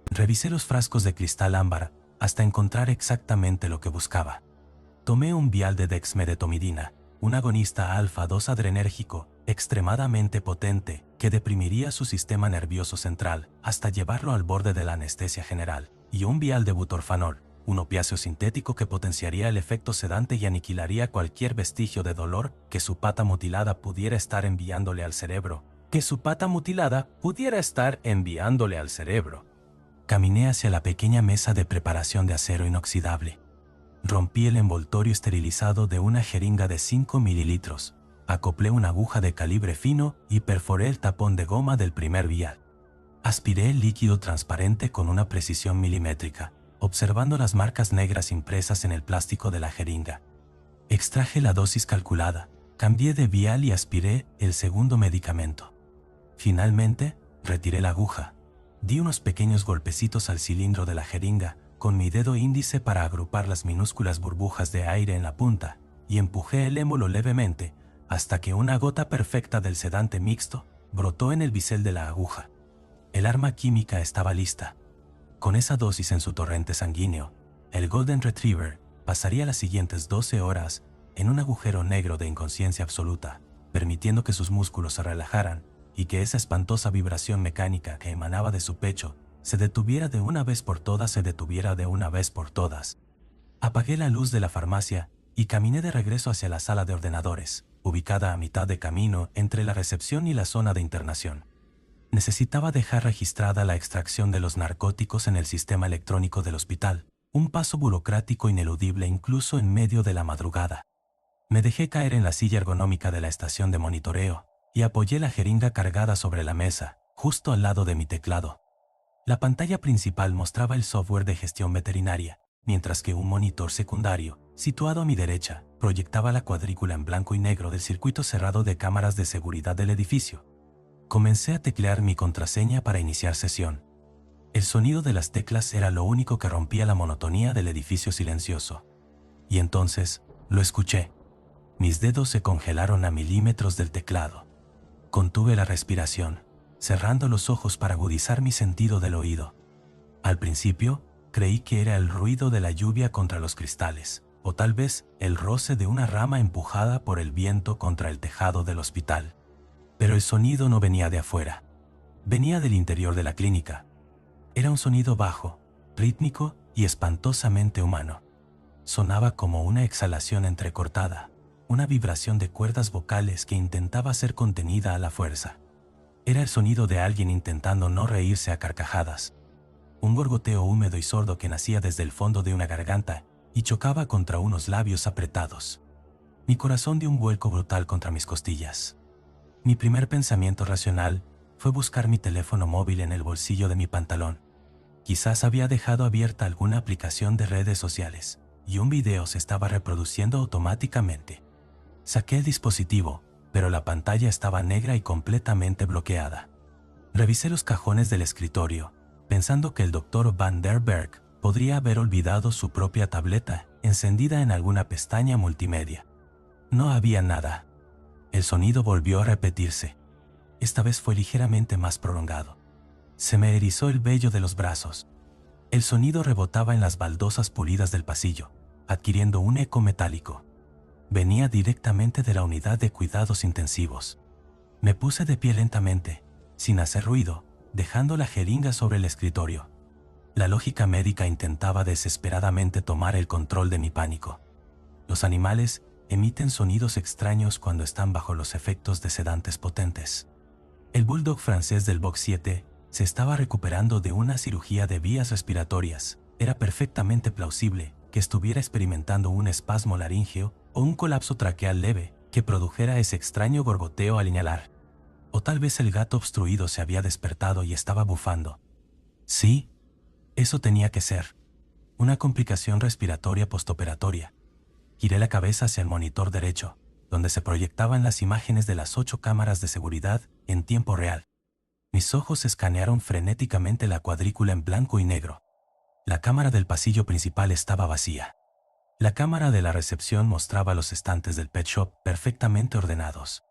Revisé los frascos de cristal ámbar hasta encontrar exactamente lo que buscaba. Tomé un vial de dexmedetomidina, un agonista alfa-2 adrenérgico extremadamente potente que deprimiría su sistema nervioso central hasta llevarlo al borde de la anestesia general, y un vial de butorfanol, un opiáceo sintético que potenciaría el efecto sedante y aniquilaría cualquier vestigio de dolor que su pata mutilada pudiera estar enviándole al cerebro. Caminé hacia la pequeña mesa de preparación de acero inoxidable. Rompí el envoltorio esterilizado de una jeringa de 5 mililitros, acoplé una aguja de calibre fino y perforé el tapón de goma del primer vial. Aspiré el líquido transparente con una precisión milimétrica, observando las marcas negras impresas en el plástico de la jeringa. Extraje la dosis calculada, cambié de vial y aspiré el segundo medicamento. Finalmente, retiré la aguja. Di unos pequeños golpecitos al cilindro de la jeringa con mi dedo índice para agrupar las minúsculas burbujas de aire en la punta y empujé el émbolo levemente hasta que una gota perfecta del sedante mixto brotó en el bisel de la aguja. El arma química estaba lista. Con esa dosis en su torrente sanguíneo, el Golden Retriever pasaría las siguientes 12 horas en un agujero negro de inconsciencia absoluta, permitiendo que sus músculos se relajaran y que esa espantosa vibración mecánica que emanaba de su pecho se detuviera de una vez por todas. Apagué la luz de la farmacia y caminé de regreso hacia la sala de ordenadores, ubicada a mitad de camino entre la recepción y la zona de internación. Necesitaba dejar registrada la extracción de los narcóticos en el sistema electrónico del hospital, un paso burocrático ineludible incluso en medio de la madrugada. Me dejé caer en la silla ergonómica de la estación de monitoreo y apoyé la jeringa cargada sobre la mesa, justo al lado de mi teclado. La pantalla principal mostraba el software de gestión veterinaria, mientras que un monitor secundario, situado a mi derecha, proyectaba la cuadrícula en blanco y negro del circuito cerrado de cámaras de seguridad del edificio. Comencé a teclear mi contraseña para iniciar sesión. El sonido de las teclas era lo único que rompía la monotonía del edificio silencioso. Y entonces, lo escuché. Mis dedos se congelaron a milímetros del teclado. Contuve la respiración, cerrando los ojos para agudizar mi sentido del oído. Al principio, creí que era el ruido de la lluvia contra los cristales, o tal vez el roce de una rama empujada por el viento contra el tejado del hospital. Pero el sonido no venía de afuera. Venía del interior de la clínica. Era un sonido bajo, rítmico y espantosamente humano. Sonaba como una exhalación entrecortada, una vibración de cuerdas vocales que intentaba ser contenida a la fuerza. Era el sonido de alguien intentando no reírse a carcajadas. Un gorgoteo húmedo y sordo que nacía desde el fondo de una garganta y chocaba contra unos labios apretados. Mi corazón dio un vuelco brutal contra mis costillas. Mi primer pensamiento racional fue buscar mi teléfono móvil en el bolsillo de mi pantalón. Quizás había dejado abierta alguna aplicación de redes sociales y un video se estaba reproduciendo automáticamente. Saqué el dispositivo, pero la pantalla estaba negra y completamente bloqueada. Revisé los cajones del escritorio, pensando que el Dr. Van der Berg podría haber olvidado su propia tableta encendida en alguna pestaña multimedia. No había nada. El sonido volvió a repetirse. Esta vez fue ligeramente más prolongado. Se me erizó el vello de los brazos. El sonido rebotaba en las baldosas pulidas del pasillo, adquiriendo un eco metálico. Venía directamente de la unidad de cuidados intensivos. Me puse de pie lentamente, sin hacer ruido, dejando la jeringa sobre el escritorio. La lógica médica intentaba desesperadamente tomar el control de mi pánico. Los animales emiten sonidos extraños cuando están bajo los efectos de sedantes potentes. El bulldog francés del Box 7 se estaba recuperando de una cirugía de vías respiratorias. Era perfectamente plausible que estuviera experimentando un espasmo laríngeo o un colapso traqueal leve que produjera ese extraño gorgoteo al inhalar. O tal vez el gato obstruido se había despertado y estaba bufando. Sí, eso tenía que ser. Una complicación respiratoria postoperatoria. Giré la cabeza hacia el monitor derecho, donde se proyectaban las imágenes de las 8 cámaras de seguridad en tiempo real. Mis ojos escanearon frenéticamente la cuadrícula en blanco y negro. La cámara del pasillo principal estaba vacía. La cámara de la recepción mostraba los estantes del pet shop perfectamente ordenados.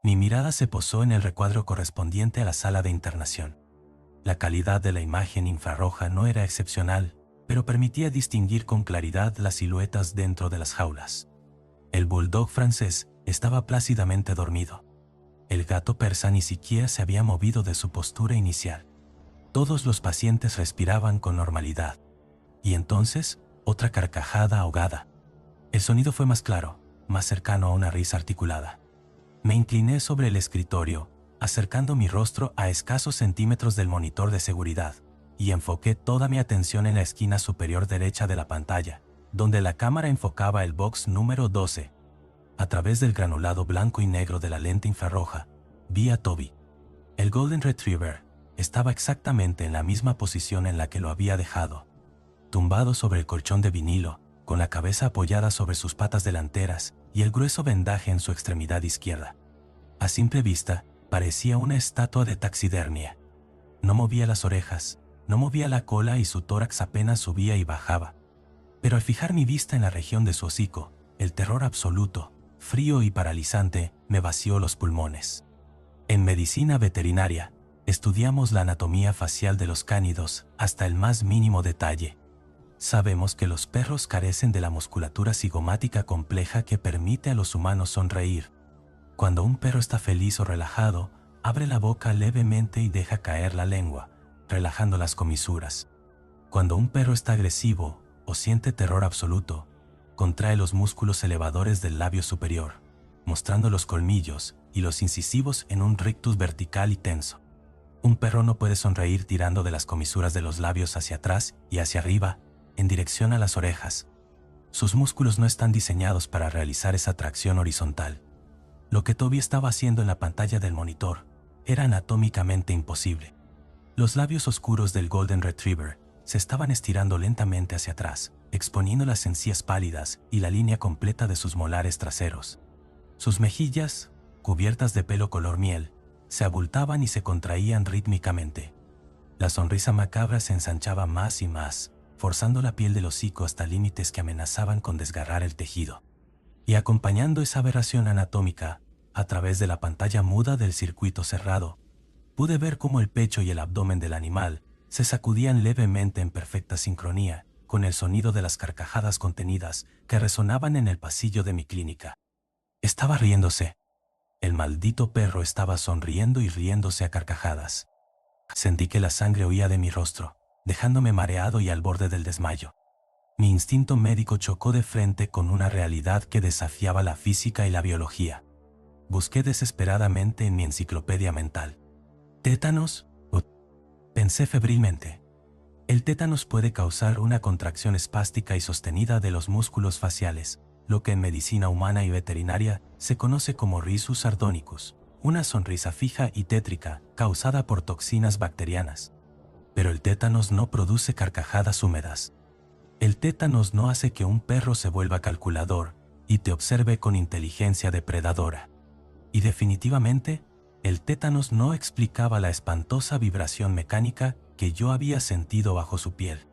Mi mirada se posó en el recuadro correspondiente a la sala de internación. La calidad de la imagen infrarroja no era excepcional, pero permitía distinguir con claridad las siluetas dentro de las jaulas. El bulldog francés estaba plácidamente dormido. El gato persa ni siquiera se había movido de su postura inicial. Todos los pacientes respiraban con normalidad. Y entonces, otra carcajada ahogada. El sonido fue más claro, más cercano a una risa articulada. Me incliné sobre el escritorio, acercando mi rostro a escasos centímetros del monitor de seguridad, y enfoqué toda mi atención en la esquina superior derecha de la pantalla, donde la cámara enfocaba el box número 12. A través del granulado blanco y negro de la lente infrarroja, vi a Toby. El Golden Retriever estaba exactamente en la misma posición en la que lo había dejado, tumbado sobre el colchón de vinilo, con la cabeza apoyada sobre sus patas delanteras y el grueso vendaje en su extremidad izquierda. A simple vista, parecía una estatua de taxidermia. No movía las orejas, no movía la cola y su tórax apenas subía y bajaba. Pero al fijar mi vista en la región de su hocico, el terror absoluto, frío y paralizante, me vació los pulmones. En medicina veterinaria, estudiamos la anatomía facial de los cánidos hasta el más mínimo detalle. Sabemos que los perros carecen de la musculatura cigomática compleja que permite a los humanos sonreír. Cuando un perro está feliz o relajado, abre la boca levemente y deja caer la lengua, relajando las comisuras. Cuando un perro está agresivo o siente terror absoluto, contrae los músculos elevadores del labio superior, mostrando los colmillos y los incisivos en un rictus vertical y tenso. Un perro no puede sonreír tirando de las comisuras de los labios hacia atrás y hacia arriba, en dirección a las orejas. Sus músculos no están diseñados para realizar esa tracción horizontal. Lo que Toby estaba haciendo en la pantalla del monitor era anatómicamente imposible. Los labios oscuros del Golden Retriever se estaban estirando lentamente hacia atrás, exponiendo las encías pálidas y la línea completa de sus molares traseros. Sus mejillas, cubiertas de pelo color miel, se abultaban y se contraían rítmicamente. La sonrisa macabra se ensanchaba más y más, forzando la piel del hocico hasta límites que amenazaban con desgarrar el tejido. Y acompañando esa aberración anatómica, a través de la pantalla muda del circuito cerrado, pude ver cómo el pecho y el abdomen del animal se sacudían levemente en perfecta sincronía con el sonido de las carcajadas contenidas que resonaban en el pasillo de mi clínica. Estaba riéndose. El maldito perro estaba sonriendo y riéndose a carcajadas. Sentí que la sangre huía de mi rostro, dejándome mareado y al borde del desmayo. Mi instinto médico chocó de frente con una realidad que desafiaba la física y la biología. Busqué desesperadamente en mi enciclopedia mental. ¿Tétanos? Pensé febrilmente. El tétanos puede causar una contracción espástica y sostenida de los músculos faciales, lo que en medicina humana y veterinaria se conoce como risus sardonicus, una sonrisa fija y tétrica causada por toxinas bacterianas. Pero el tétanos no produce carcajadas húmedas. El tétanos no hace que un perro se vuelva calculador y te observe con inteligencia depredadora. Y definitivamente, el tétanos no explicaba la espantosa vibración mecánica que yo había sentido bajo su piel.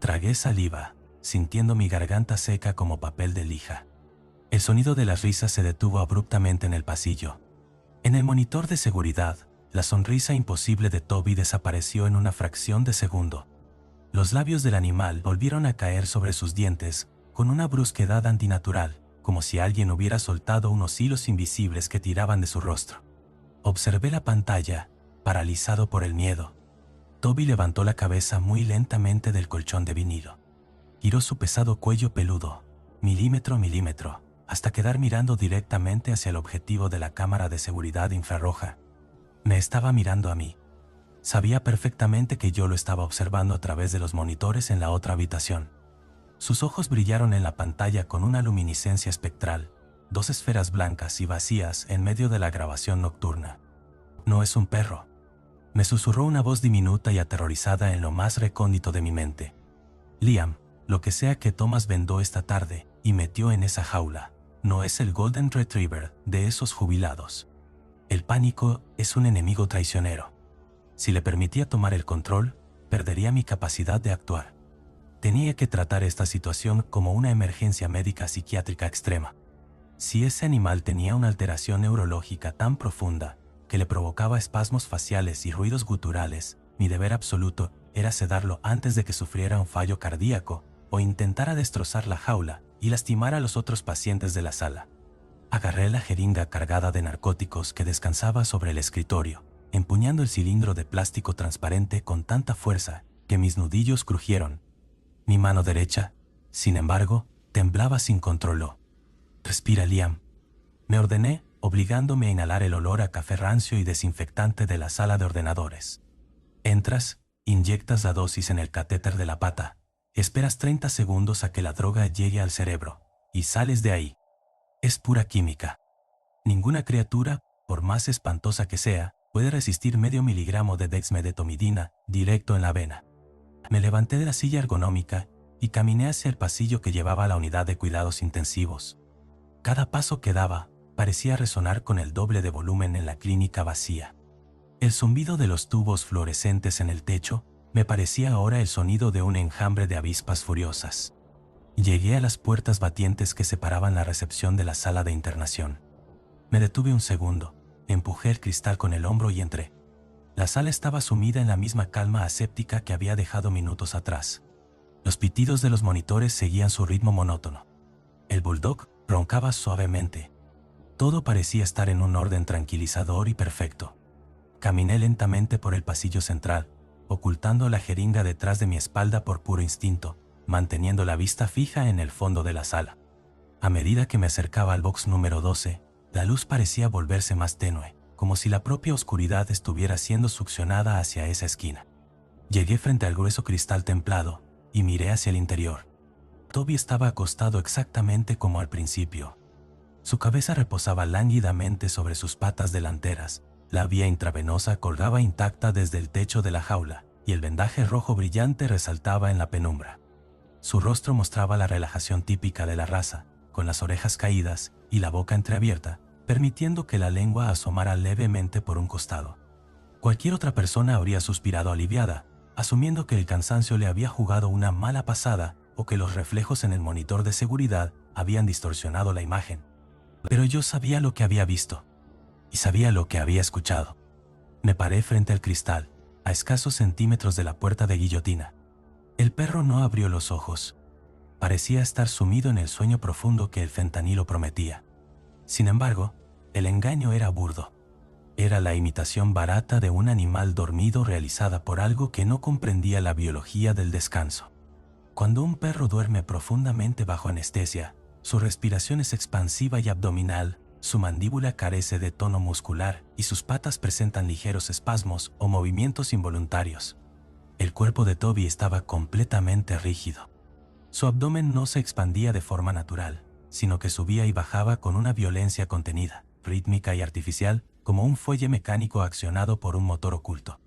Tragué saliva, sintiendo mi garganta seca como papel de lija. El sonido de las risas se detuvo abruptamente en el pasillo. En el monitor de seguridad, la sonrisa imposible de Toby desapareció en una fracción de segundo. Los labios del animal volvieron a caer sobre sus dientes con una brusquedad antinatural, como si alguien hubiera soltado unos hilos invisibles que tiraban de su rostro. Observé la pantalla, paralizado por el miedo. Toby levantó la cabeza muy lentamente del colchón de vinilo. Giró su pesado cuello peludo, milímetro a milímetro, hasta quedar mirando directamente hacia el objetivo de la cámara de seguridad infrarroja. Me estaba mirando a mí. Sabía perfectamente que yo lo estaba observando a través de los monitores en la otra habitación. Sus ojos brillaron en la pantalla con una luminiscencia espectral, dos esferas blancas y vacías en medio de la grabación nocturna. «No es un perro», me susurró una voz diminuta y aterrorizada en lo más recóndito de mi mente. «Liam, lo que sea que Thomas vendó esta tarde y metió en esa jaula, no es el Golden Retriever de esos jubilados. El pánico es un enemigo traicionero. Si le permitía tomar el control, perdería mi capacidad de actuar. Tenía que tratar esta situación como una emergencia médica psiquiátrica extrema. Si ese animal tenía una alteración neurológica tan profunda que le provocaba espasmos faciales y ruidos guturales, mi deber absoluto era sedarlo antes de que sufriera un fallo cardíaco o intentara destrozar la jaula y lastimar a los otros pacientes de la sala. Agarré la jeringa cargada de narcóticos que descansaba sobre el escritorio, empuñando el cilindro de plástico transparente con tanta fuerza que mis nudillos crujieron. Mi mano derecha, sin embargo, temblaba sin control. «Respira, Liam», me ordené, obligándome a inhalar el olor a café rancio y desinfectante de la sala de ordenadores. Entras, inyectas la dosis en el catéter de la pata, esperas 30 segundos a que la droga llegue al cerebro, y sales de ahí. Es pura química. Ninguna criatura, por más espantosa que sea, puede resistir medio miligramo de dexmedetomidina directo en la vena. Me levanté de la silla ergonómica y caminé hacia el pasillo que llevaba a la unidad de cuidados intensivos. Cada paso que daba parecía resonar con el doble de volumen en la clínica vacía. El zumbido de los tubos fluorescentes en el techo me parecía ahora el sonido de un enjambre de avispas furiosas. Llegué a las puertas batientes que separaban la recepción de la sala de internación. Me detuve un segundo. Empujé el cristal con el hombro y entré. La sala estaba sumida en la misma calma aséptica que había dejado minutos atrás. Los pitidos de los monitores seguían su ritmo monótono. El bulldog roncaba suavemente. Todo parecía estar en un orden tranquilizador y perfecto. Caminé lentamente por el pasillo central, ocultando la jeringa detrás de mi espalda por puro instinto, manteniendo la vista fija en el fondo de la sala. A medida que me acercaba al box número 12, la luz parecía volverse más tenue, como si la propia oscuridad estuviera siendo succionada hacia esa esquina. Llegué frente al grueso cristal templado y miré hacia el interior. Toby estaba acostado exactamente como al principio. Su cabeza reposaba lánguidamente sobre sus patas delanteras, la vía intravenosa colgaba intacta desde el techo de la jaula y el vendaje rojo brillante resaltaba en la penumbra. Su rostro mostraba la relajación típica de la raza, con las orejas caídas y la boca entreabierta, permitiendo que la lengua asomara levemente por un costado. Cualquier otra persona habría suspirado aliviada, asumiendo que el cansancio le había jugado una mala pasada o que los reflejos en el monitor de seguridad habían distorsionado la imagen. Pero yo sabía lo que había visto y sabía lo que había escuchado. Me paré frente al cristal, a escasos centímetros de la puerta de guillotina. El perro no abrió los ojos. Parecía estar sumido en el sueño profundo que el fentanilo prometía. Sin embargo, el engaño era burdo. Era la imitación barata de un animal dormido realizada por algo que no comprendía la biología del descanso. Cuando un perro duerme profundamente bajo anestesia, su respiración es expansiva y abdominal, Su mandíbula carece de tono muscular y sus patas presentan ligeros espasmos o movimientos involuntarios. El cuerpo de Toby estaba completamente rígido. Su abdomen no se expandía de forma natural, sino que subía y bajaba con una violencia contenida, rítmica y artificial, como un fuelle mecánico accionado por un motor oculto.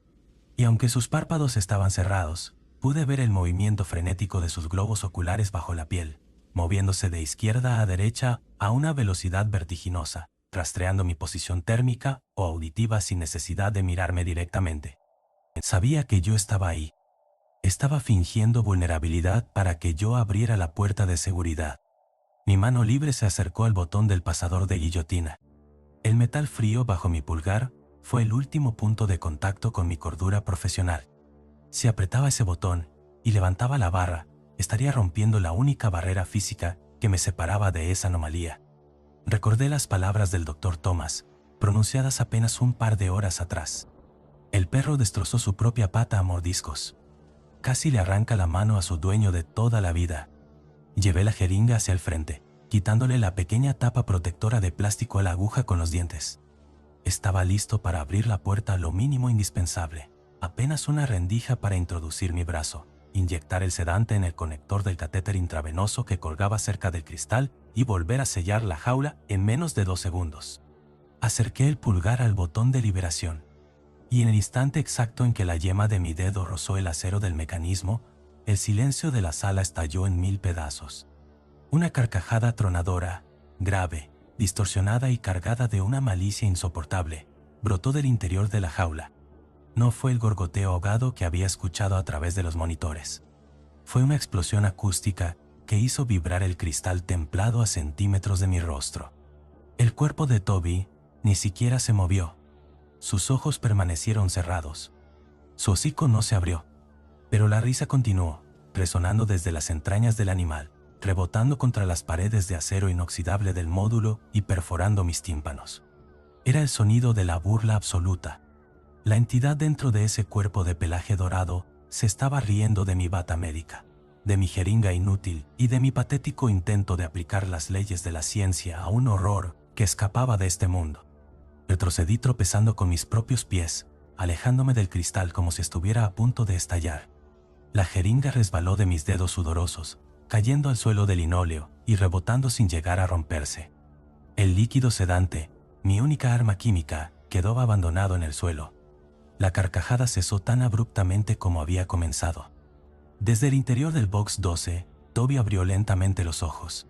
Y aunque sus párpados estaban cerrados, pude ver el movimiento frenético de sus globos oculares bajo la piel, moviéndose de izquierda a derecha a una velocidad vertiginosa, rastreando mi posición térmica o auditiva sin necesidad de mirarme directamente. Sabía que yo estaba ahí. Estaba fingiendo vulnerabilidad para que yo abriera la puerta de seguridad. Mi mano libre se acercó al botón del pasador de guillotina. El metal frío bajo mi pulgar fue el último punto de contacto con mi cordura profesional. Si apretaba ese botón y levantaba la barra, estaría rompiendo la única barrera física que me separaba de esa anomalía. Recordé las palabras del Dr. Thomas, pronunciadas apenas un par de horas atrás. El perro destrozó su propia pata a mordiscos. Casi le arranca la mano a su dueño de toda la vida. Llevé la jeringa hacia el frente, quitándole la pequeña tapa protectora de plástico a la aguja con los dientes. Estaba listo para abrir la puerta lo mínimo indispensable, apenas una rendija para introducir mi brazo, inyectar el sedante en el conector del catéter intravenoso que colgaba cerca del cristal y volver a sellar la jaula en menos de 2 segundos. Acerqué el pulgar al botón de liberación, y en el instante exacto en que la yema de mi dedo rozó el acero del mecanismo, el silencio de la sala estalló en 1000 pedazos. Una carcajada tronadora, grave, distorsionada y cargada de una malicia insoportable, brotó del interior de la jaula. No fue el gorgoteo ahogado que había escuchado a través de los monitores. Fue una explosión acústica que hizo vibrar el cristal templado a centímetros de mi rostro. El cuerpo de Toby ni siquiera se movió. Sus ojos permanecieron cerrados. Su hocico no se abrió, pero la risa continuó, resonando desde las entrañas del animal, rebotando contra las paredes de acero inoxidable del módulo y perforando mis tímpanos. Era el sonido de la burla absoluta. La entidad dentro de ese cuerpo de pelaje dorado se estaba riendo de mi bata médica, de mi jeringa inútil y de mi patético intento de aplicar las leyes de la ciencia a un horror que escapaba de este mundo. Retrocedí tropezando con mis propios pies, alejándome del cristal como si estuviera a punto de estallar. La jeringa resbaló de mis dedos sudorosos, cayendo al suelo del linóleo y rebotando sin llegar a romperse. El líquido sedante, mi única arma química, quedó abandonado en el suelo. La carcajada cesó tan abruptamente como había comenzado. Desde el interior del box 12, Toby abrió lentamente los ojos.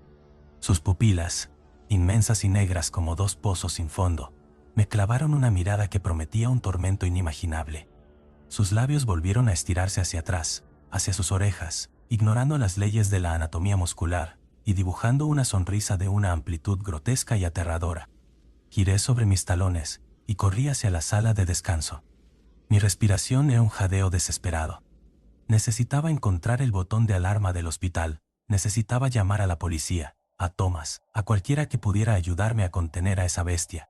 Sus pupilas, inmensas y negras como 2 pozos sin fondo, me clavaron una mirada que prometía un tormento inimaginable. Sus labios volvieron a estirarse hacia atrás, hacia sus orejas, ignorando las leyes de la anatomía muscular y dibujando una sonrisa de una amplitud grotesca y aterradora. Giré sobre mis talones y corrí hacia la sala de descanso. Mi respiración era un jadeo desesperado. Necesitaba encontrar el botón de alarma del hospital, necesitaba llamar a la policía, a Thomas, a cualquiera que pudiera ayudarme a contener a esa bestia.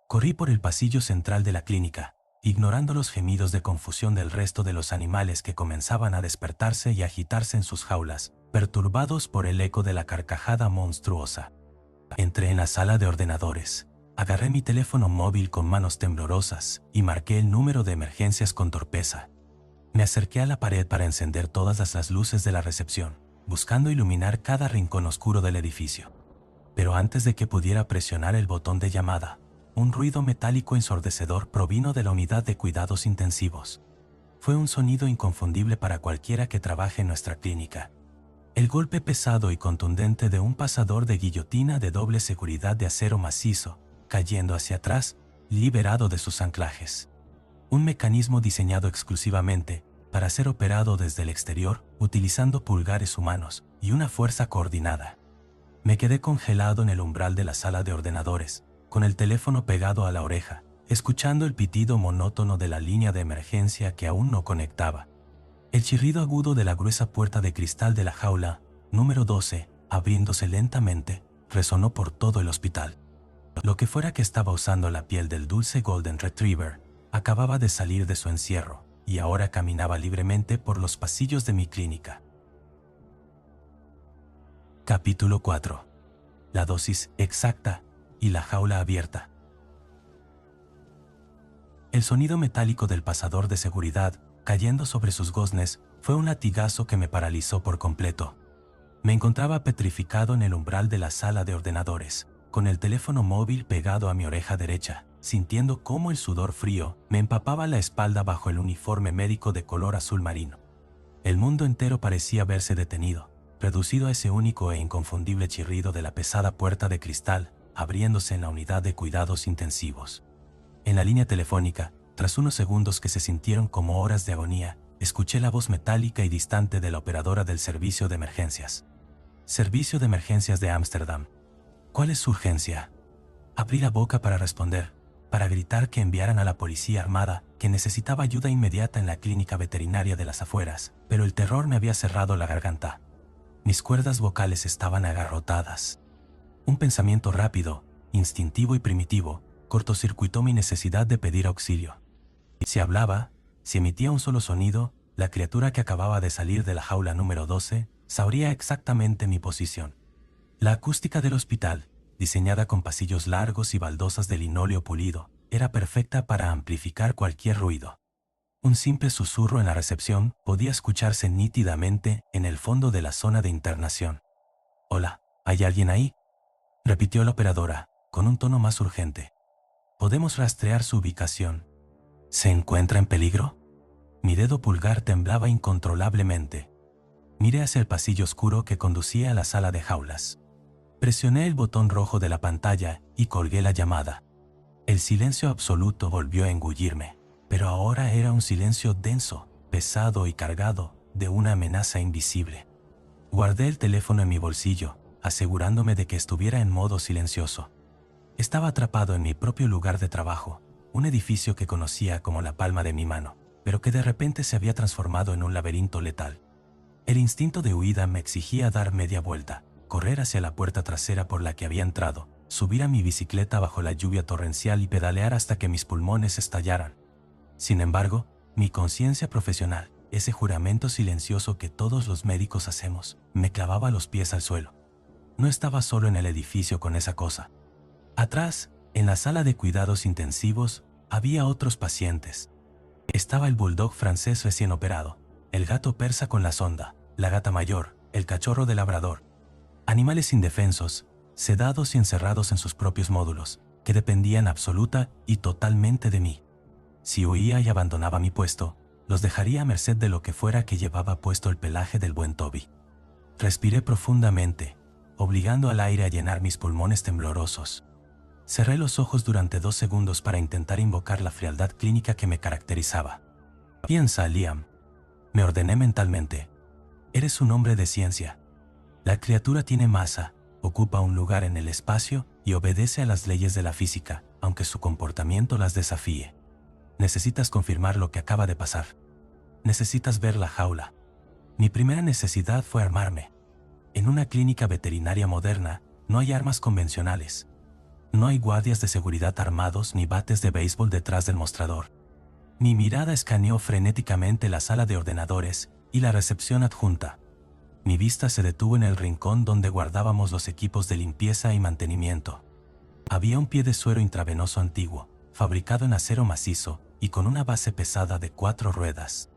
Corrí por el pasillo central de la clínica, ignorando los gemidos de confusión del resto de los animales que comenzaban a despertarse y agitarse en sus jaulas, perturbados por el eco de la carcajada monstruosa. Entré en la sala de ordenadores. Agarré mi teléfono móvil con manos temblorosas y marqué el número de emergencias con torpeza. Me acerqué a la pared para encender todas las luces de la recepción, buscando iluminar cada rincón oscuro del edificio. Pero antes de que pudiera presionar el botón de llamada, un ruido metálico ensordecedor provino de la unidad de cuidados intensivos. Fue un sonido inconfundible para cualquiera que trabaje en nuestra clínica. El golpe pesado y contundente de un pasador de guillotina de doble seguridad de acero macizo, cayendo hacia atrás, liberado de sus anclajes. Un mecanismo diseñado exclusivamente para ser operado desde el exterior, utilizando pulgares humanos y una fuerza coordinada. Me quedé congelado en el umbral de la sala de ordenadores, con el teléfono pegado a la oreja, escuchando el pitido monótono de la línea de emergencia que aún no conectaba. El chirrido agudo de la gruesa puerta de cristal de la jaula, número 12, abriéndose lentamente, resonó por todo el hospital. Lo que fuera que estaba usando la piel del dulce Golden Retriever, acababa de salir de su encierro, y ahora caminaba libremente por los pasillos de mi clínica. Capítulo 4. La dosis exacta y la jaula abierta. El sonido metálico del pasador de seguridad cayendo sobre sus goznes fue un latigazo que me paralizó por completo. Me encontraba petrificado en el umbral de la sala de ordenadores, con el teléfono móvil pegado a mi oreja derecha, sintiendo cómo el sudor frío me empapaba la espalda bajo el uniforme médico de color azul marino. El mundo entero parecía verse detenido, reducido a ese único e inconfundible chirrido de la pesada puerta de cristal abriéndose en la unidad de cuidados intensivos. En la línea telefónica, tras unos segundos que se sintieron como horas de agonía, escuché la voz metálica y distante de la operadora del servicio de emergencias. Servicio de emergencias de Ámsterdam. ¿Cuál es su urgencia? Abrí la boca para responder, para gritar que enviaran a la policía armada, que necesitaba ayuda inmediata en la clínica veterinaria de las afueras, pero el terror me había cerrado la garganta. Mis cuerdas vocales estaban agarrotadas. Un pensamiento rápido, instintivo y primitivo, cortocircuitó mi necesidad de pedir auxilio. Si hablaba, si emitía un solo sonido, la criatura que acababa de salir de la jaula número 12 sabría exactamente mi posición. La acústica del hospital, diseñada con pasillos largos y baldosas de linóleo pulido, era perfecta para amplificar cualquier ruido. Un simple susurro en la recepción podía escucharse nítidamente en el fondo de la zona de internación. «Hola, ¿hay alguien ahí?», repitió la operadora, con un tono más urgente. «¿Podemos rastrear su ubicación? ¿Se encuentra en peligro?». Mi dedo pulgar temblaba incontrolablemente. Miré hacia el pasillo oscuro que conducía a la sala de jaulas. Presioné el botón rojo de la pantalla y colgué la llamada. El silencio absoluto volvió a engullirme, pero ahora era un silencio denso, pesado y cargado de una amenaza invisible. Guardé el teléfono en mi bolsillo, asegurándome de que estuviera en modo silencioso. Estaba atrapado en mi propio lugar de trabajo, un edificio que conocía como la palma de mi mano, pero que de repente se había transformado en un laberinto letal. El instinto de huida me exigía dar media vuelta, correr hacia la puerta trasera por la que había entrado, subir a mi bicicleta bajo la lluvia torrencial y pedalear hasta que mis pulmones estallaran. Sin embargo, mi conciencia profesional, ese juramento silencioso que todos los médicos hacemos, me clavaba los pies al suelo. No estaba solo en el edificio con esa cosa. Atrás, en la sala de cuidados intensivos, había otros pacientes. Estaba el bulldog francés recién operado, el gato persa con la sonda, la gata mayor, el cachorro de labrador. Animales indefensos, sedados y encerrados en sus propios módulos, que dependían absoluta y totalmente de mí. Si huía y abandonaba mi puesto, los dejaría a merced de lo que fuera que llevaba puesto el pelaje del buen Toby. Respiré profundamente, obligando al aire a llenar mis pulmones temblorosos. Cerré los ojos durante 2 segundos para intentar invocar la frialdad clínica que me caracterizaba. «Piensa, Liam», me ordené mentalmente. «Eres un hombre de ciencia. La criatura tiene masa, ocupa un lugar en el espacio y obedece a las leyes de la física, aunque su comportamiento las desafíe. Necesitas confirmar lo que acaba de pasar. Necesitas ver la jaula». Mi primera necesidad fue armarme. En una clínica veterinaria moderna no hay armas convencionales. No hay guardias de seguridad armados ni bates de béisbol detrás del mostrador. Mi mirada escaneó frenéticamente la sala de ordenadores y la recepción adjunta. Mi vista se detuvo en el rincón donde guardábamos los equipos de limpieza y mantenimiento. Había un pie de suero intravenoso antiguo, fabricado en acero macizo y con una base pesada de 4 ruedas.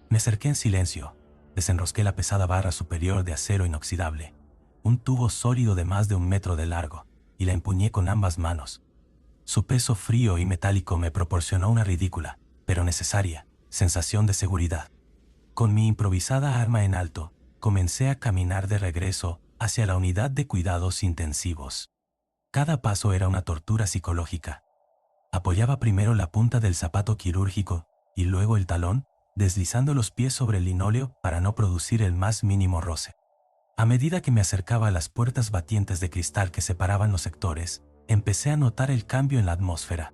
Me acerqué en silencio, desenrosqué la pesada barra superior de acero inoxidable, un tubo sólido de más de 1 metro de largo, y la empuñé con ambas manos. Su peso frío y metálico me proporcionó una ridícula, pero necesaria, sensación de seguridad. Con mi improvisada arma en alto, comencé a caminar de regreso hacia la unidad de cuidados intensivos. Cada paso era una tortura psicológica. Apoyaba primero la punta del zapato quirúrgico y luego el talón, deslizando los pies sobre el linóleo para no producir el más mínimo roce. A medida que me acercaba a las puertas batientes de cristal que separaban los sectores, empecé a notar el cambio en la atmósfera.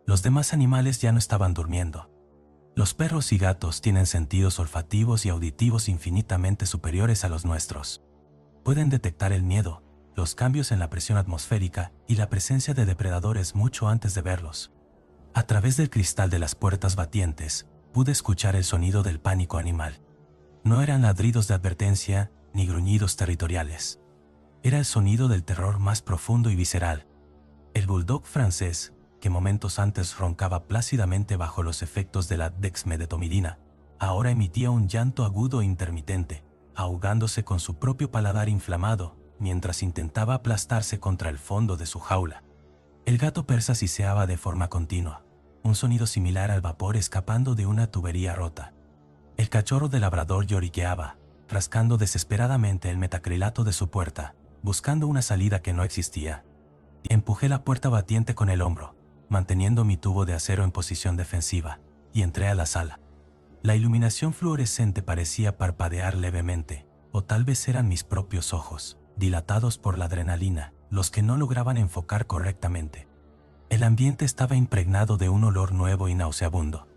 Los demás animales ya no estaban durmiendo. Los perros y gatos tienen sentidos olfativos y auditivos infinitamente superiores a los nuestros. Pueden detectar el miedo, los cambios en la presión atmosférica y la presencia de depredadores mucho antes de verlos. A través del cristal de las puertas batientes, pude escuchar el sonido del pánico animal. No eran ladridos de advertencia ni gruñidos territoriales. Era el sonido del terror más profundo y visceral. El bulldog francés, que momentos antes roncaba plácidamente bajo los efectos de la dexmedetomidina, ahora emitía un llanto agudo e intermitente, ahogándose con su propio paladar inflamado, mientras intentaba aplastarse contra el fondo de su jaula. El gato persa siseaba de forma continua, un sonido similar al vapor escapando de una tubería rota. El cachorro de labrador lloriqueaba, rascando desesperadamente el metacrilato de su puerta, buscando una salida que no existía. Empujé la puerta batiente con el hombro, manteniendo mi tubo de acero en posición defensiva, y entré a la sala. La iluminación fluorescente parecía parpadear levemente, o tal vez eran mis propios ojos, dilatados por la adrenalina, los que no lograban enfocar correctamente. El ambiente estaba impregnado de un olor nuevo y nauseabundo.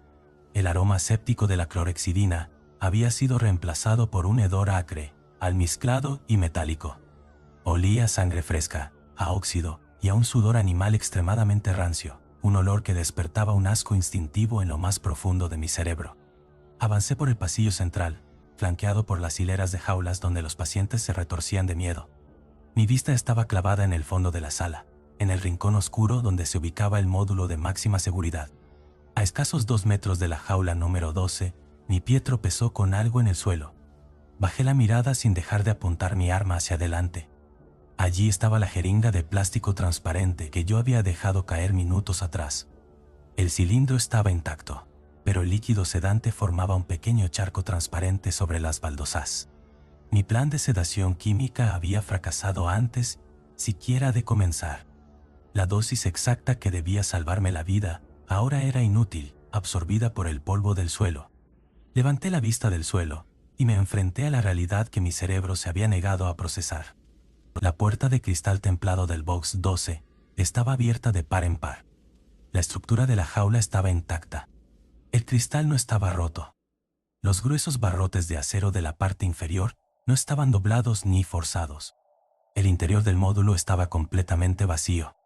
El aroma séptico de la clorhexidina había sido reemplazado por un hedor acre, almizclado y metálico. Olía a sangre fresca, a óxido y a un sudor animal extremadamente rancio, un olor que despertaba un asco instintivo en lo más profundo de mi cerebro. Avancé por el pasillo central, flanqueado por las hileras de jaulas donde los pacientes se retorcían de miedo. Mi vista estaba clavada en el fondo de la sala, en el rincón oscuro donde se ubicaba el módulo de máxima seguridad. A escasos 2 metros de la jaula número 12, mi pie tropezó con algo en el suelo. Bajé la mirada sin dejar de apuntar mi arma hacia adelante. Allí estaba la jeringa de plástico transparente que yo había dejado caer minutos atrás. El cilindro estaba intacto, pero el líquido sedante formaba un pequeño charco transparente sobre las baldosas. Mi plan de sedación química había fracasado antes siquiera de comenzar. La dosis exacta que debía salvarme la vida ahora era inútil, absorbida por el polvo del suelo. Levanté la vista del suelo y me enfrenté a la realidad que mi cerebro se había negado a procesar. La puerta de cristal templado del box 12 estaba abierta de par en par. La estructura de la jaula estaba intacta. El cristal no estaba roto. Los gruesos barrotes de acero de la parte inferior no estaban doblados ni forzados. El interior del módulo estaba completamente vacío.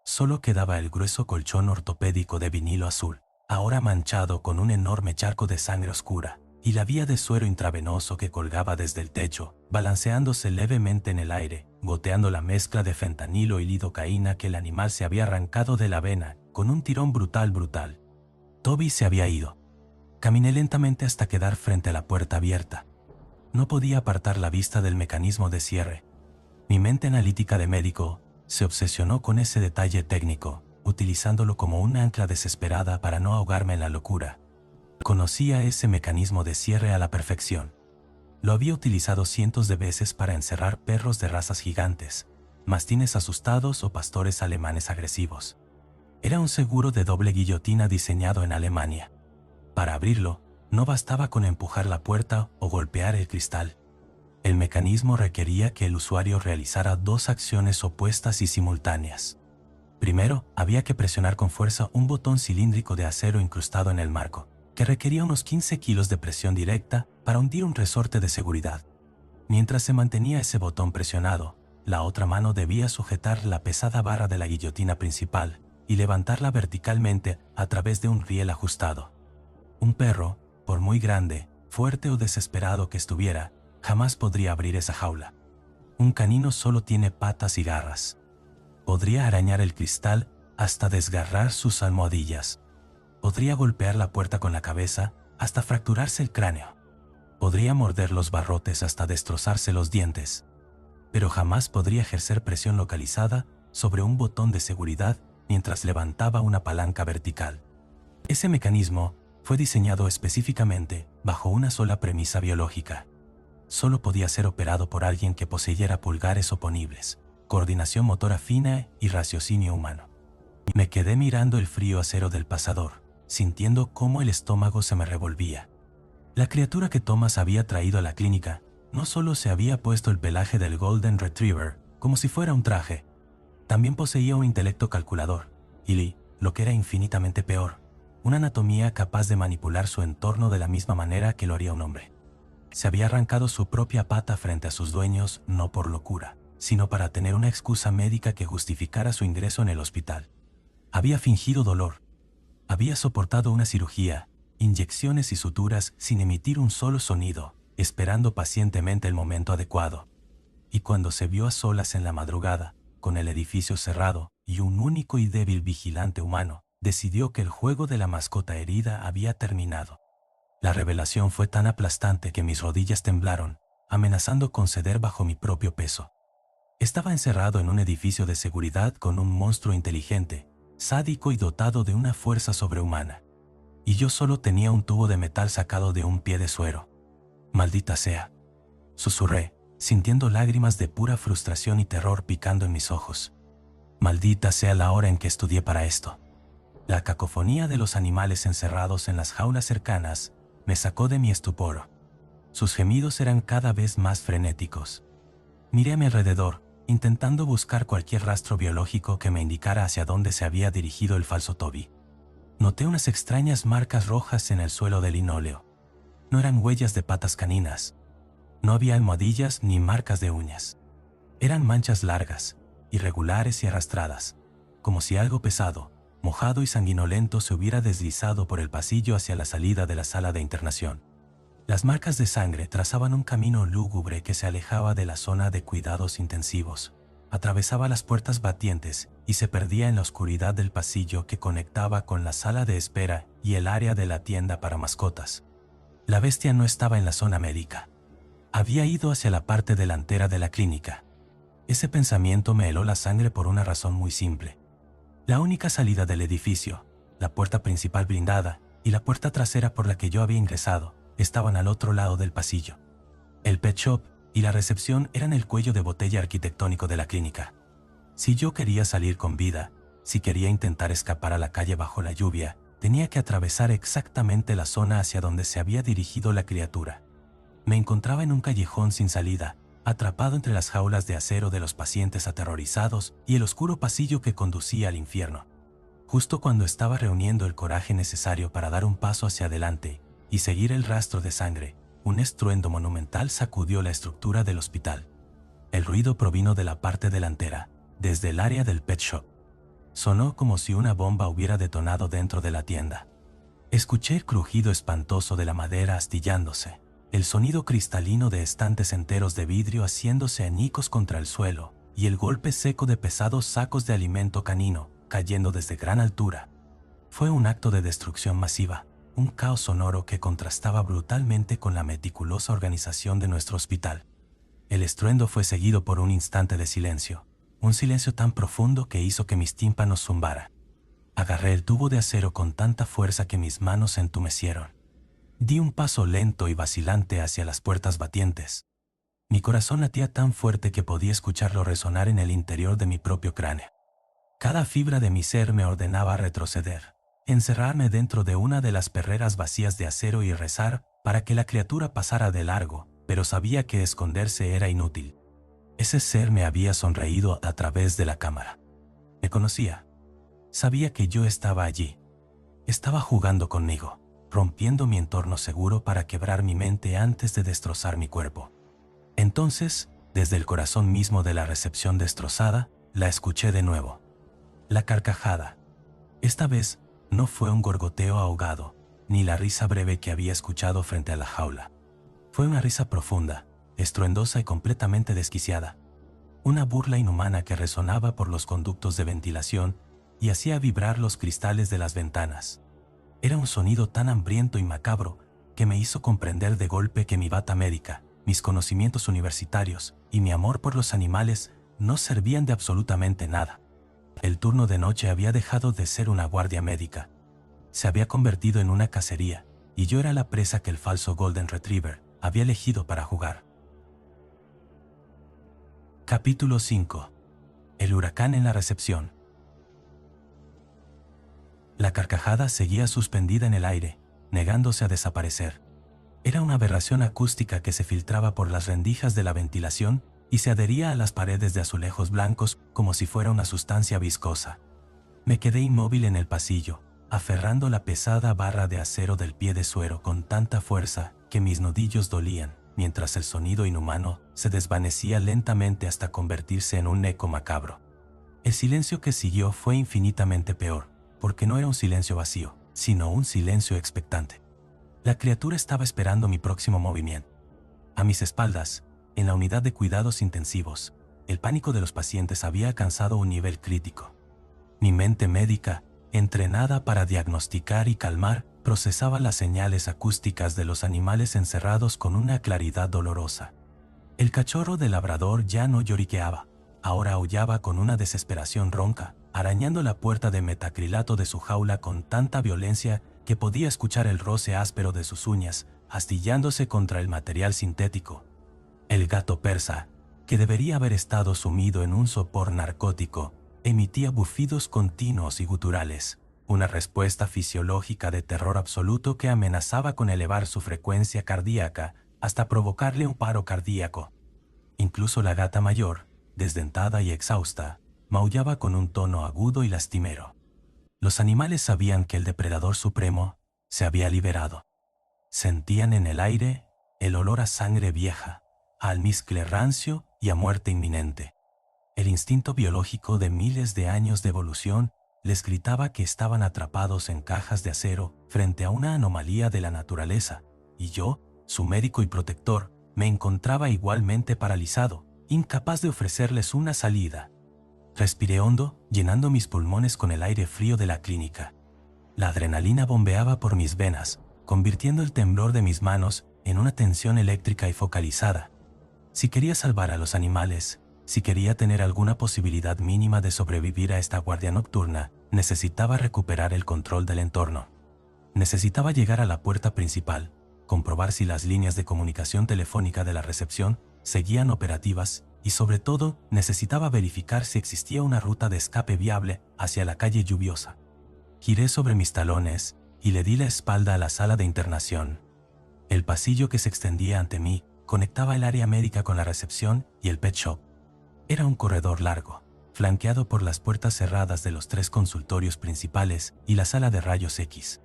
Solo quedaba el grueso colchón ortopédico de vinilo azul, ahora manchado con un enorme charco de sangre oscura, y la vía de suero intravenoso que colgaba desde el techo, balanceándose levemente en el aire, goteando la mezcla de fentanilo y lidocaína que el animal se había arrancado de la vena, con un tirón brutal. Toby se había ido. Caminé lentamente hasta quedar frente a la puerta abierta. No podía apartar la vista del mecanismo de cierre. Mi mente analítica de médico se obsesionó con ese detalle técnico, utilizándolo como un ancla desesperada para no ahogarme en la locura. Conocía ese mecanismo de cierre a la perfección. Lo había utilizado cientos de veces para encerrar perros de razas gigantes, mastines asustados o pastores alemanes agresivos. Era un seguro de doble guillotina diseñado en Alemania. Para abrirlo, no bastaba con empujar la puerta o golpear el cristal. El mecanismo requería que el usuario realizara 2 acciones opuestas y simultáneas. Primero, había que presionar con fuerza un botón cilíndrico de acero incrustado en el marco, que requería unos 15 kilos de presión directa para hundir un resorte de seguridad. Mientras se mantenía ese botón presionado, la otra mano debía sujetar la pesada barra de la guillotina principal y levantarla verticalmente a través de un riel ajustado. Un perro, por muy grande, fuerte o desesperado que estuviera, jamás podría abrir esa jaula. Un canino solo tiene patas y garras. Podría arañar el cristal hasta desgarrar sus almohadillas. Podría golpear la puerta con la cabeza hasta fracturarse el cráneo. Podría morder los barrotes hasta destrozarse los dientes. Pero jamás podría ejercer presión localizada sobre un botón de seguridad mientras levantaba una palanca vertical. Ese mecanismo fue diseñado específicamente bajo una sola premisa biológica. Solo podía ser operado por alguien que poseyera pulgares oponibles, coordinación motora fina y raciocinio humano. Me quedé mirando el frío acero del pasador, sintiendo cómo el estómago se me revolvía. La criatura que Thomas había traído a la clínica no solo se había puesto el pelaje del Golden Retriever como si fuera un traje, también poseía un intelecto calculador y, lo que era infinitamente peor, una anatomía capaz de manipular su entorno de la misma manera que lo haría un hombre. Se había arrancado su propia pata frente a sus dueños no por locura, sino para tener una excusa médica que justificara su ingreso en el hospital. Había fingido dolor. Había soportado una cirugía, inyecciones y suturas sin emitir un solo sonido, esperando pacientemente el momento adecuado. Y cuando se vio a solas en la madrugada, con el edificio cerrado, y un único y débil vigilante humano decidió que el juego de la mascota herida había terminado. La revelación fue tan aplastante que mis rodillas temblaron, amenazando con ceder bajo mi propio peso. Estaba encerrado en un edificio de seguridad con un monstruo inteligente, sádico y dotado de una fuerza sobrehumana. Y yo solo tenía un tubo de metal sacado de un pie de suero. «Maldita sea», susurré, sintiendo lágrimas de pura frustración y terror picando en mis ojos. «Maldita sea la hora en que estudié para esto». La cacofonía de los animales encerrados en las jaulas cercanas me sacó de mi estupor. Sus gemidos eran cada vez más frenéticos. Miré a mi alrededor, intentando buscar cualquier rastro biológico que me indicara hacia dónde se había dirigido el falso Toby. Noté unas extrañas marcas rojas en el suelo del linóleo. No eran huellas de patas caninas. No había almohadillas ni marcas de uñas. Eran manchas largas, irregulares y arrastradas, como si algo pesado, mojado y sanguinolento se hubiera deslizado por el pasillo hacia la salida de la sala de internación. Las marcas de sangre trazaban un camino lúgubre que se alejaba de la zona de cuidados intensivos, atravesaba las puertas batientes y se perdía en la oscuridad del pasillo que conectaba con la sala de espera y el área de la tienda para mascotas. La bestia no estaba en la zona médica. Había ido hacia la parte delantera de la clínica. Ese pensamiento me heló la sangre por una razón muy simple. La única salida del edificio, la puerta principal blindada y la puerta trasera por la que yo había ingresado, estaban al otro lado del pasillo. El pet shop y la recepción eran el cuello de botella arquitectónico de la clínica. Si yo quería salir con vida, si quería intentar escapar a la calle bajo la lluvia, tenía que atravesar exactamente la zona hacia donde se había dirigido la criatura. Me encontraba en un callejón sin salida, atrapado entre las jaulas de acero de los pacientes aterrorizados y el oscuro pasillo que conducía al infierno. Justo cuando estaba reuniendo el coraje necesario para dar un paso hacia adelante y seguir el rastro de sangre, un estruendo monumental sacudió la estructura del hospital. El ruido provino de la parte delantera, desde el área del pet shop. Sonó como si una bomba hubiera detonado dentro de la tienda. Escuché el crujido espantoso de la madera astillándose, el sonido cristalino de estantes enteros de vidrio haciéndose añicos contra el suelo y el golpe seco de pesados sacos de alimento canino cayendo desde gran altura. Fue un acto de destrucción masiva, un caos sonoro que contrastaba brutalmente con la meticulosa organización de nuestro hospital. El estruendo fue seguido por un instante de silencio, un silencio tan profundo que hizo que mis tímpanos zumbaran. Agarré el tubo de acero con tanta fuerza que mis manos se entumecieron. Di un paso lento y vacilante hacia las puertas batientes. Mi corazón latía tan fuerte que podía escucharlo resonar en el interior de mi propio cráneo. Cada fibra de mi ser me ordenaba retroceder, encerrarme dentro de una de las perreras vacías de acero y rezar para que la criatura pasara de largo, pero sabía que esconderse era inútil. Ese ser me había sonreído a través de la cámara. Me conocía. Sabía que yo estaba allí. Estaba jugando conmigo, rompiendo mi entorno seguro para quebrar mi mente antes de destrozar mi cuerpo. Entonces, desde el corazón mismo de la recepción destrozada, la escuché de nuevo. La carcajada. Esta vez, no fue un gorgoteo ahogado, ni la risa breve que había escuchado frente a la jaula. Fue una risa profunda, estruendosa y completamente desquiciada. Una burla inhumana que resonaba por los conductos de ventilación y hacía vibrar los cristales de las ventanas. Era un sonido tan hambriento y macabro que me hizo comprender de golpe que mi bata médica, mis conocimientos universitarios y mi amor por los animales no servían de absolutamente nada. El turno de noche había dejado de ser una guardia médica. Se había convertido en una cacería, y yo era la presa que el falso Golden Retriever había elegido para jugar. Capítulo 5. El huracán en la recepción. La carcajada seguía suspendida en el aire, negándose a desaparecer. Era una aberración acústica que se filtraba por las rendijas de la ventilación y se adhería a las paredes de azulejos blancos como si fuera una sustancia viscosa. Me quedé inmóvil en el pasillo, aferrando la pesada barra de acero del pie de suero con tanta fuerza que mis nudillos dolían, mientras el sonido inhumano se desvanecía lentamente hasta convertirse en un eco macabro. El silencio que siguió fue infinitamente peor, porque no era un silencio vacío, sino un silencio expectante. La criatura estaba esperando mi próximo movimiento. A mis espaldas, en la unidad de cuidados intensivos, el pánico de los pacientes había alcanzado un nivel crítico. Mi mente médica, entrenada para diagnosticar y calmar, procesaba las señales acústicas de los animales encerrados con una claridad dolorosa. El cachorro de labrador ya no lloriqueaba, ahora aullaba con una desesperación ronca, arañando la puerta de metacrilato de su jaula con tanta violencia que podía escuchar el roce áspero de sus uñas, astillándose contra el material sintético. El gato persa, que debería haber estado sumido en un sopor narcótico, emitía bufidos continuos y guturales, una respuesta fisiológica de terror absoluto que amenazaba con elevar su frecuencia cardíaca hasta provocarle un paro cardíaco. Incluso la gata mayor, desdentada y exhausta, maullaba con un tono agudo y lastimero. Los animales sabían que el depredador supremo se había liberado. Sentían en el aire el olor a sangre vieja, a almizcle rancio y a muerte inminente. El instinto biológico de miles de años de evolución les gritaba que estaban atrapados en cajas de acero frente a una anomalía de la naturaleza, y yo, su médico y protector, me encontraba igualmente paralizado, incapaz de ofrecerles una salida. Respiré hondo, llenando mis pulmones con el aire frío de la clínica. La adrenalina bombeaba por mis venas, convirtiendo el temblor de mis manos en una tensión eléctrica y focalizada. Si quería salvar a los animales, si quería tener alguna posibilidad mínima de sobrevivir a esta guardia nocturna, necesitaba recuperar el control del entorno. Necesitaba llegar a la puerta principal, comprobar si las líneas de comunicación telefónica de la recepción seguían operativas y, sobre todo, necesitaba verificar si existía una ruta de escape viable hacia la calle lluviosa. Giré sobre mis talones y le di la espalda a la sala de internación. El pasillo que se extendía ante mí conectaba el área médica con la recepción y el pet shop. Era un corredor largo, flanqueado por las puertas cerradas de los 3 consultorios principales y la sala de rayos X.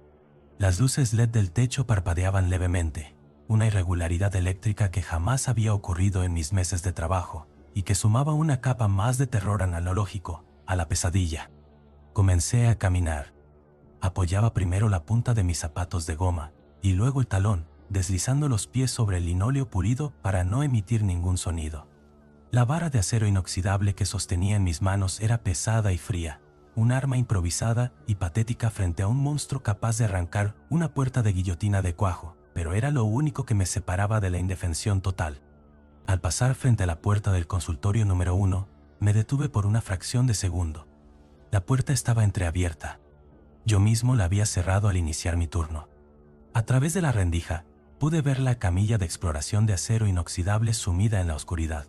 Las luces LED del techo parpadeaban levemente, una irregularidad eléctrica que jamás había ocurrido en mis meses de trabajo y que sumaba una capa más de terror analógico a la pesadilla. Comencé a caminar. Apoyaba primero la punta de mis zapatos de goma y luego el talón, deslizando los pies sobre el linóleo pulido para no emitir ningún sonido. La vara de acero inoxidable que sostenía en mis manos era pesada y fría, un arma improvisada y patética frente a un monstruo capaz de arrancar una puerta de guillotina de cuajo, pero era lo único que me separaba de la indefensión total. Al pasar frente a la puerta del consultorio número 1, me detuve por una fracción de segundo. La puerta estaba entreabierta. Yo mismo la había cerrado al iniciar mi turno. A través de la rendija, pude ver la camilla de exploración de acero inoxidable sumida en la oscuridad.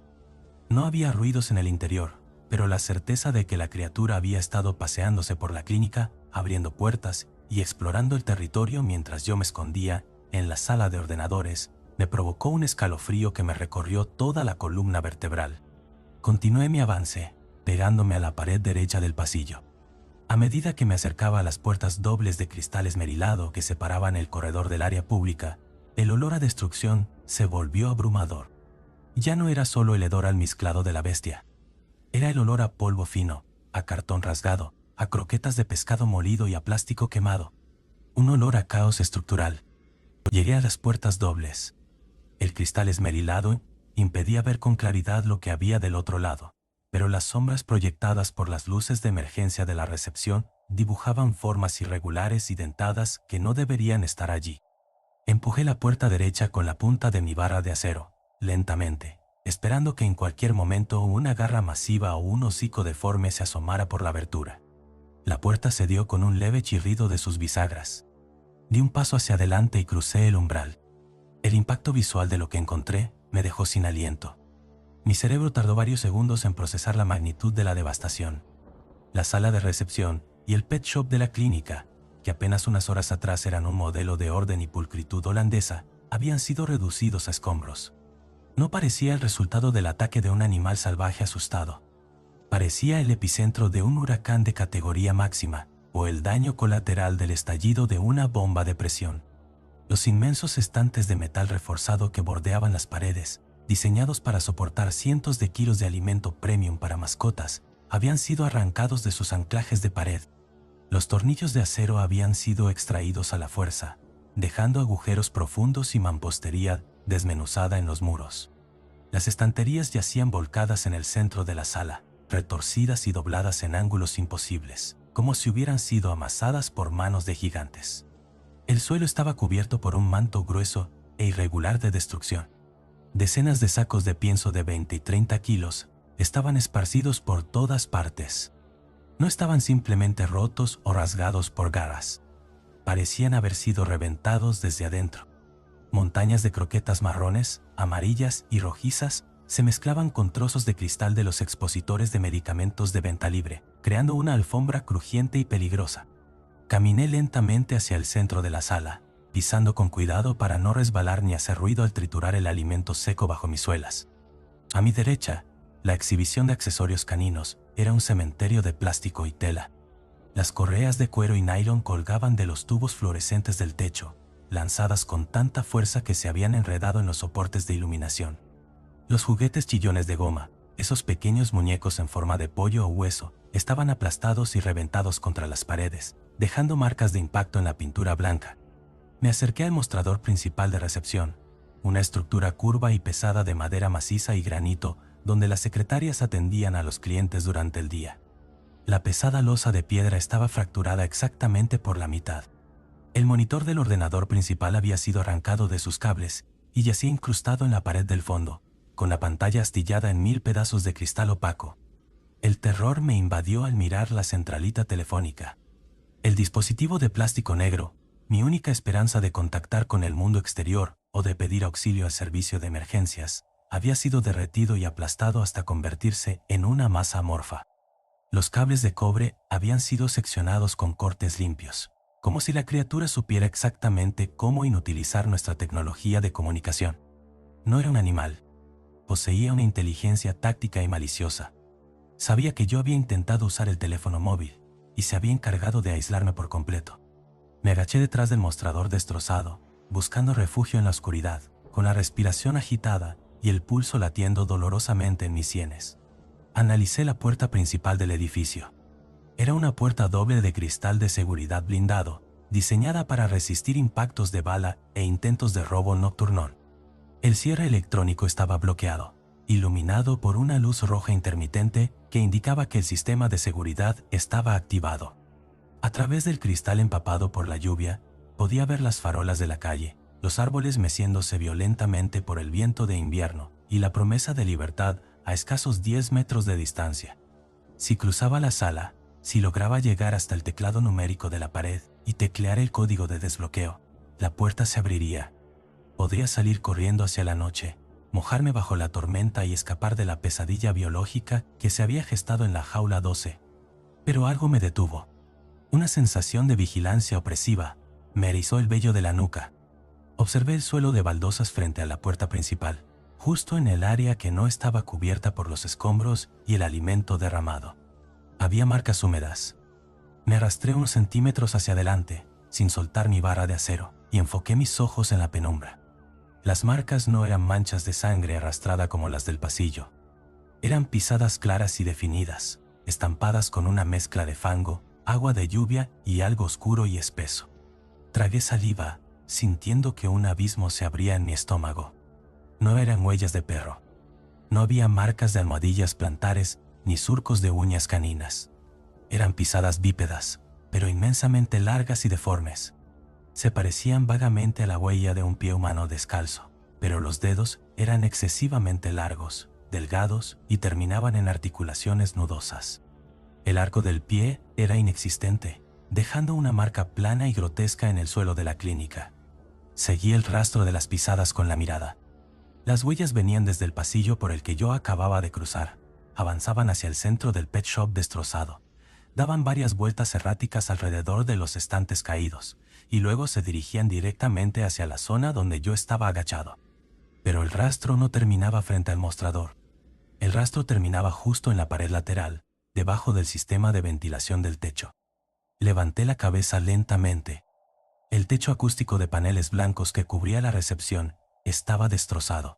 No había ruidos en el interior, pero la certeza de que la criatura había estado paseándose por la clínica, abriendo puertas y explorando el territorio mientras yo me escondía en la sala de ordenadores, me provocó un escalofrío que me recorrió toda la columna vertebral. Continué mi avance, pegándome a la pared derecha del pasillo. A medida que me acercaba a las puertas dobles de cristal esmerilado que separaban el corredor del área pública, el olor a destrucción se volvió abrumador. Ya no era solo el hedor almizclado de la bestia. Era el olor a polvo fino, a cartón rasgado, a croquetas de pescado molido y a plástico quemado. Un olor a caos estructural. Llegué a las puertas dobles. El cristal esmerilado impedía ver con claridad lo que había del otro lado, pero las sombras proyectadas por las luces de emergencia de la recepción dibujaban formas irregulares y dentadas que no deberían estar allí. Empujé la puerta derecha con la punta de mi barra de acero, lentamente, esperando que en cualquier momento una garra masiva o un hocico deforme se asomara por la abertura. La puerta cedió con un leve chirrido de sus bisagras. Di un paso hacia adelante y crucé el umbral. El impacto visual de lo que encontré me dejó sin aliento. Mi cerebro tardó varios segundos en procesar la magnitud de la devastación. La sala de recepción y el pet shop de la clínica, que apenas unas horas atrás eran un modelo de orden y pulcritud holandesa, habían sido reducidos a escombros. No parecía el resultado del ataque de un animal salvaje asustado. Parecía el epicentro de un huracán de categoría máxima o el daño colateral del estallido de una bomba de presión. Los inmensos estantes de metal reforzado que bordeaban las paredes, diseñados para soportar cientos de kilos de alimento premium para mascotas, habían sido arrancados de sus anclajes de pared. Los tornillos de acero habían sido extraídos a la fuerza, dejando agujeros profundos y mampostería desmenuzada en los muros. Las estanterías yacían volcadas en el centro de la sala, retorcidas y dobladas en ángulos imposibles, como si hubieran sido amasadas por manos de gigantes. El suelo estaba cubierto por un manto grueso e irregular de destrucción. Decenas de sacos de pienso de 20 y 30 kilos estaban esparcidos por todas partes. No estaban simplemente rotos o rasgados por garras. Parecían haber sido reventados desde adentro. Montañas de croquetas marrones, amarillas y rojizas se mezclaban con trozos de cristal de los expositores de medicamentos de venta libre, creando una alfombra crujiente y peligrosa. Caminé lentamente hacia el centro de la sala, pisando con cuidado para no resbalar ni hacer ruido al triturar el alimento seco bajo mis suelas. A mi derecha, la exhibición de accesorios caninos era un cementerio de plástico y tela. Las correas de cuero y nylon colgaban de los tubos fluorescentes del techo, lanzadas con tanta fuerza que se habían enredado en los soportes de iluminación. Los juguetes chillones de goma, esos pequeños muñecos en forma de pollo o hueso, estaban aplastados y reventados contra las paredes, dejando marcas de impacto en la pintura blanca. Me acerqué al mostrador principal de recepción, una estructura curva y pesada de madera maciza y granito, donde las secretarias atendían a los clientes durante el día. La pesada losa de piedra estaba fracturada exactamente por la mitad. El monitor del ordenador principal había sido arrancado de sus cables y yacía incrustado en la pared del fondo, con la pantalla astillada en 1000 pedazos de cristal opaco. El terror me invadió al mirar la centralita telefónica. El dispositivo de plástico negro, mi única esperanza de contactar con el mundo exterior o de pedir auxilio al servicio de emergencias, había sido derretido y aplastado hasta convertirse en una masa amorfa. Los cables de cobre habían sido seccionados con cortes limpios, como si la criatura supiera exactamente cómo inutilizar nuestra tecnología de comunicación. No era un animal. Poseía una inteligencia táctica y maliciosa. Sabía que yo había intentado usar el teléfono móvil y se había encargado de aislarme por completo. Me agaché detrás del mostrador destrozado, buscando refugio en la oscuridad, con la respiración agitada y el pulso latiendo dolorosamente en mis sienes. Analicé la puerta principal del edificio. Era una puerta doble de cristal de seguridad blindado, diseñada para resistir impactos de bala e intentos de robo nocturno. El cierre electrónico estaba bloqueado, iluminado por una luz roja intermitente que indicaba que el sistema de seguridad estaba activado. A través del cristal empapado por la lluvia, podía ver las farolas de la calle, los árboles meciéndose violentamente por el viento de invierno y la promesa de libertad a escasos 10 metros de distancia. Si cruzaba la sala, si lograba llegar hasta el teclado numérico de la pared y teclear el código de desbloqueo, la puerta se abriría. Podría salir corriendo hacia la noche, mojarme bajo la tormenta y escapar de la pesadilla biológica que se había gestado en la jaula 12. Pero algo me detuvo. Una sensación de vigilancia opresiva me erizó el vello de la nuca. Observé el suelo de baldosas frente a la puerta principal, justo en el área que no estaba cubierta por los escombros y el alimento derramado. Había marcas húmedas. Me arrastré unos centímetros hacia adelante, sin soltar mi vara de acero, y enfoqué mis ojos en la penumbra. Las marcas no eran manchas de sangre arrastrada como las del pasillo. Eran pisadas claras y definidas, estampadas con una mezcla de fango, agua de lluvia y algo oscuro y espeso. Tragué saliva, sintiendo que un abismo se abría en mi estómago. No eran huellas de perro. No había marcas de almohadillas plantares ni surcos de uñas caninas. Eran pisadas bípedas, pero inmensamente largas y deformes. Se parecían vagamente a la huella de un pie humano descalzo, pero los dedos eran excesivamente largos, delgados y terminaban en articulaciones nudosas. El arco del pie era inexistente, dejando una marca plana y grotesca en el suelo de la clínica. Seguí el rastro de las pisadas con la mirada. Las huellas venían desde el pasillo por el que yo acababa de cruzar. Avanzaban hacia el centro del pet shop destrozado. Daban varias vueltas erráticas alrededor de los estantes caídos, y luego se dirigían directamente hacia la zona donde yo estaba agachado. Pero el rastro no terminaba frente al mostrador. El rastro terminaba justo en la pared lateral, debajo del sistema de ventilación del techo. Levanté la cabeza lentamente. El techo acústico de paneles blancos que cubría la recepción estaba destrozado.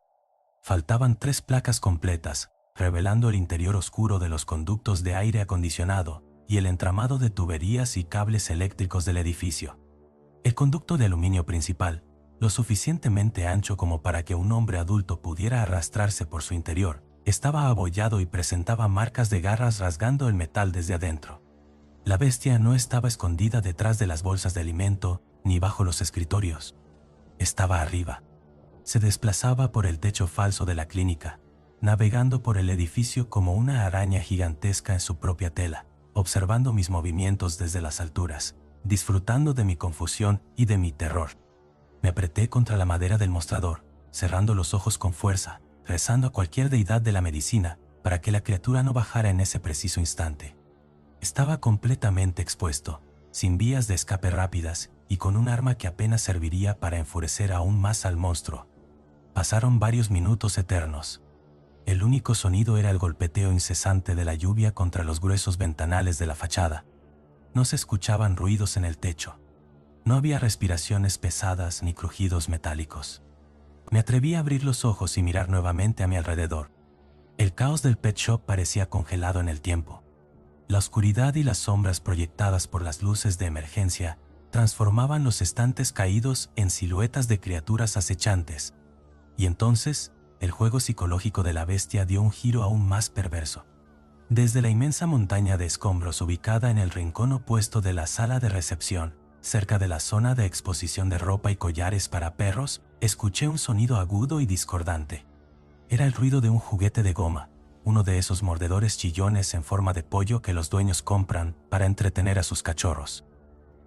Faltaban 3 placas completas, revelando el interior oscuro de los conductos de aire acondicionado y el entramado de tuberías y cables eléctricos del edificio. El conducto de aluminio principal, lo suficientemente ancho como para que un hombre adulto pudiera arrastrarse por su interior, Estaba abollado y presentaba marcas de garras rasgando el metal desde adentro. La bestia no estaba escondida detrás de las bolsas de alimento ni bajo los escritorios. Estaba arriba. Se desplazaba por el techo falso de la clínica, navegando por el edificio como una araña gigantesca en su propia tela, observando mis movimientos desde las alturas, disfrutando de mi confusión y de mi terror. Me apreté contra la madera del mostrador, cerrando los ojos con fuerza, rezando a cualquier deidad de la medicina para que la criatura no bajara en ese preciso instante. Estaba completamente expuesto, sin vías de escape rápidas y con un arma que apenas serviría para enfurecer aún más al monstruo. Pasaron varios minutos eternos. El único sonido era el golpeteo incesante de la lluvia contra los gruesos ventanales de la fachada. No se escuchaban ruidos en el techo. No había respiraciones pesadas ni crujidos metálicos. Me atreví a abrir los ojos y mirar nuevamente a mi alrededor. El caos del pet shop parecía congelado en el tiempo. La oscuridad y las sombras proyectadas por las luces de emergencia transformaban los estantes caídos en siluetas de criaturas acechantes. Y entonces, el juego psicológico de la bestia dio un giro aún más perverso. Desde la inmensa montaña de escombros ubicada en el rincón opuesto de la sala de recepción, cerca de la zona de exposición de ropa y collares para perros, escuché un sonido agudo y discordante. Era el ruido de un juguete de goma, uno de esos mordedores chillones en forma de pollo que los dueños compran para entretener a sus cachorros.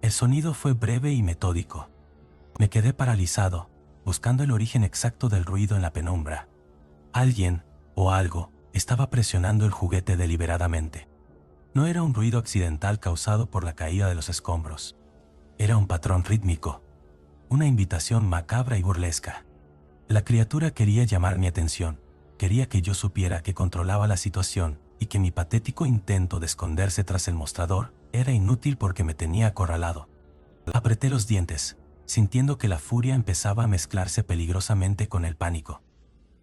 El sonido fue breve y metódico. Me quedé paralizado, buscando el origen exacto del ruido en la penumbra. Alguien, o algo, estaba presionando el juguete deliberadamente. No era un ruido accidental causado por la caída de los escombros. Era un patrón rítmico, una invitación macabra y burlesca. La criatura quería llamar mi atención, quería que yo supiera que controlaba la situación y que mi patético intento de esconderse tras el mostrador era inútil porque me tenía acorralado. Apreté los dientes, sintiendo que la furia empezaba a mezclarse peligrosamente con el pánico.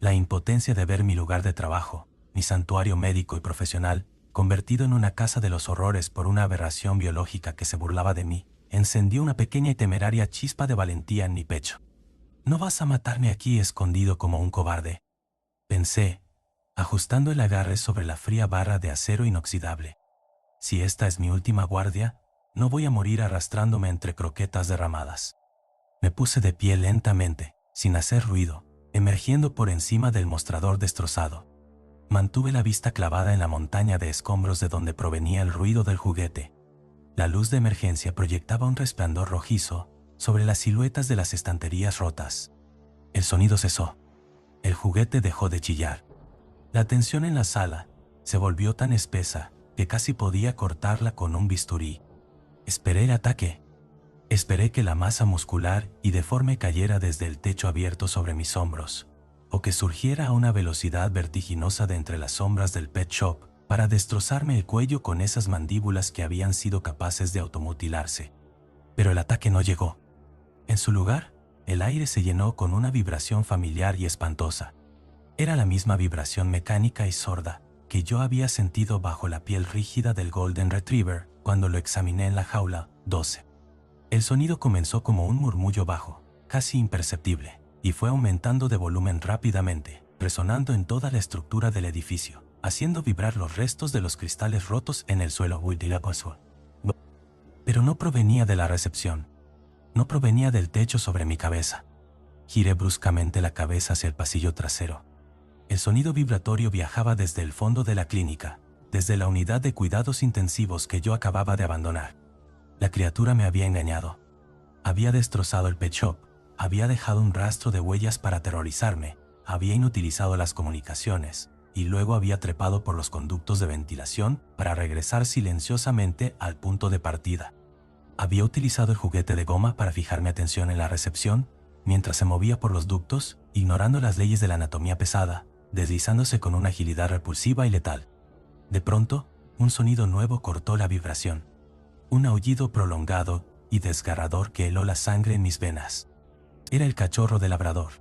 La impotencia de ver mi lugar de trabajo, mi santuario médico y profesional, convertido en una casa de los horrores por una aberración biológica que se burlaba de mí, encendió una pequeña y temeraria chispa de valentía en mi pecho. «No vas a matarme aquí escondido como un cobarde», pensé, ajustando el agarre sobre la fría barra de acero inoxidable. «Si esta es mi última guardia, no voy a morir arrastrándome entre croquetas derramadas». Me puse de pie lentamente, sin hacer ruido, emergiendo por encima del mostrador destrozado. Mantuve la vista clavada en la montaña de escombros de donde provenía el ruido del juguete. La luz de emergencia proyectaba un resplandor rojizo sobre las siluetas de las estanterías rotas. El sonido cesó. El juguete dejó de chillar. La tensión en la sala se volvió tan espesa que casi podía cortarla con un bisturí. Esperé el ataque. Esperé que la masa muscular y deforme cayera desde el techo abierto sobre mis hombros, o que surgiera a una velocidad vertiginosa de entre las sombras del pet shop para destrozarme el cuello con esas mandíbulas que habían sido capaces de automutilarse. Pero el ataque no llegó. En su lugar, el aire se llenó con una vibración familiar y espantosa. Era la misma vibración mecánica y sorda que yo había sentido bajo la piel rígida del Golden Retriever cuando lo examiné en la jaula 12. El sonido comenzó como un murmullo bajo, casi imperceptible, y fue aumentando de volumen rápidamente, resonando en toda la estructura del edificio, haciendo vibrar los restos de los cristales rotos en el suelo. Pero no provenía de la recepción. No provenía del techo sobre mi cabeza. Giré bruscamente la cabeza hacia el pasillo trasero. El sonido vibratorio viajaba desde el fondo de la clínica, desde la unidad de cuidados intensivos que yo acababa de abandonar. La criatura me había engañado. Había destrozado el pet shop, había dejado un rastro de huellas para aterrorizarme, había inutilizado las comunicaciones, y luego había trepado por los conductos de ventilación para regresar silenciosamente al punto de partida. Había utilizado el juguete de goma para fijar mi atención en la recepción, mientras se movía por los ductos, ignorando las leyes de la anatomía pesada, deslizándose con una agilidad repulsiva y letal. De pronto, un sonido nuevo cortó la vibración. Un aullido prolongado y desgarrador que heló la sangre en mis venas. Era el cachorro del labrador.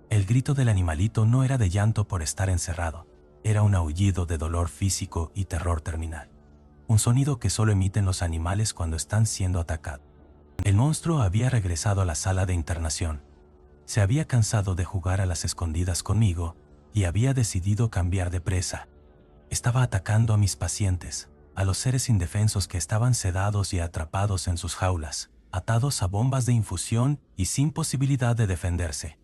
El grito del animalito no era de llanto por estar encerrado, era un aullido de dolor físico y terror terminal. Un sonido que solo emiten los animales cuando están siendo atacados. El monstruo había regresado a la sala de internación. Se había cansado de jugar a las escondidas conmigo y había decidido cambiar de presa. Estaba atacando a mis pacientes, a los seres indefensos que estaban sedados y atrapados en sus jaulas, atados a bombas de infusión y sin posibilidad de defenderse.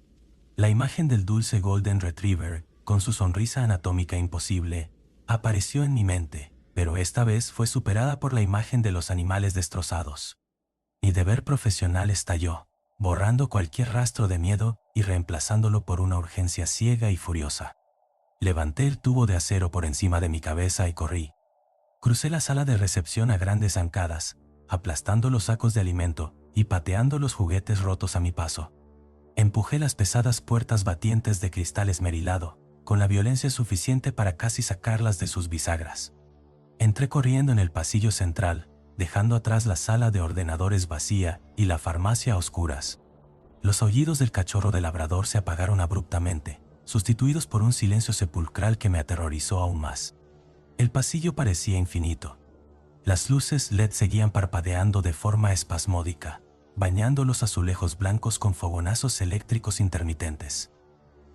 La imagen del dulce Golden Retriever, con su sonrisa anatómica imposible, apareció en mi mente, pero esta vez fue superada por la imagen de los animales destrozados. Mi deber profesional estalló, borrando cualquier rastro de miedo y reemplazándolo por una urgencia ciega y furiosa. Levanté el tubo de acero por encima de mi cabeza y corrí. Crucé la sala de recepción a grandes zancadas, aplastando los sacos de alimento y pateando los juguetes rotos a mi paso. Empujé las pesadas puertas batientes de cristal esmerilado, con la violencia suficiente para casi sacarlas de sus bisagras. Entré corriendo en el pasillo central, dejando atrás la sala de ordenadores vacía y la farmacia a oscuras. Los aullidos del cachorro de labrador se apagaron abruptamente, sustituidos por un silencio sepulcral que me aterrorizó aún más. El pasillo parecía infinito. Las luces LED seguían parpadeando de forma espasmódica, bañando los azulejos blancos con fogonazos eléctricos intermitentes.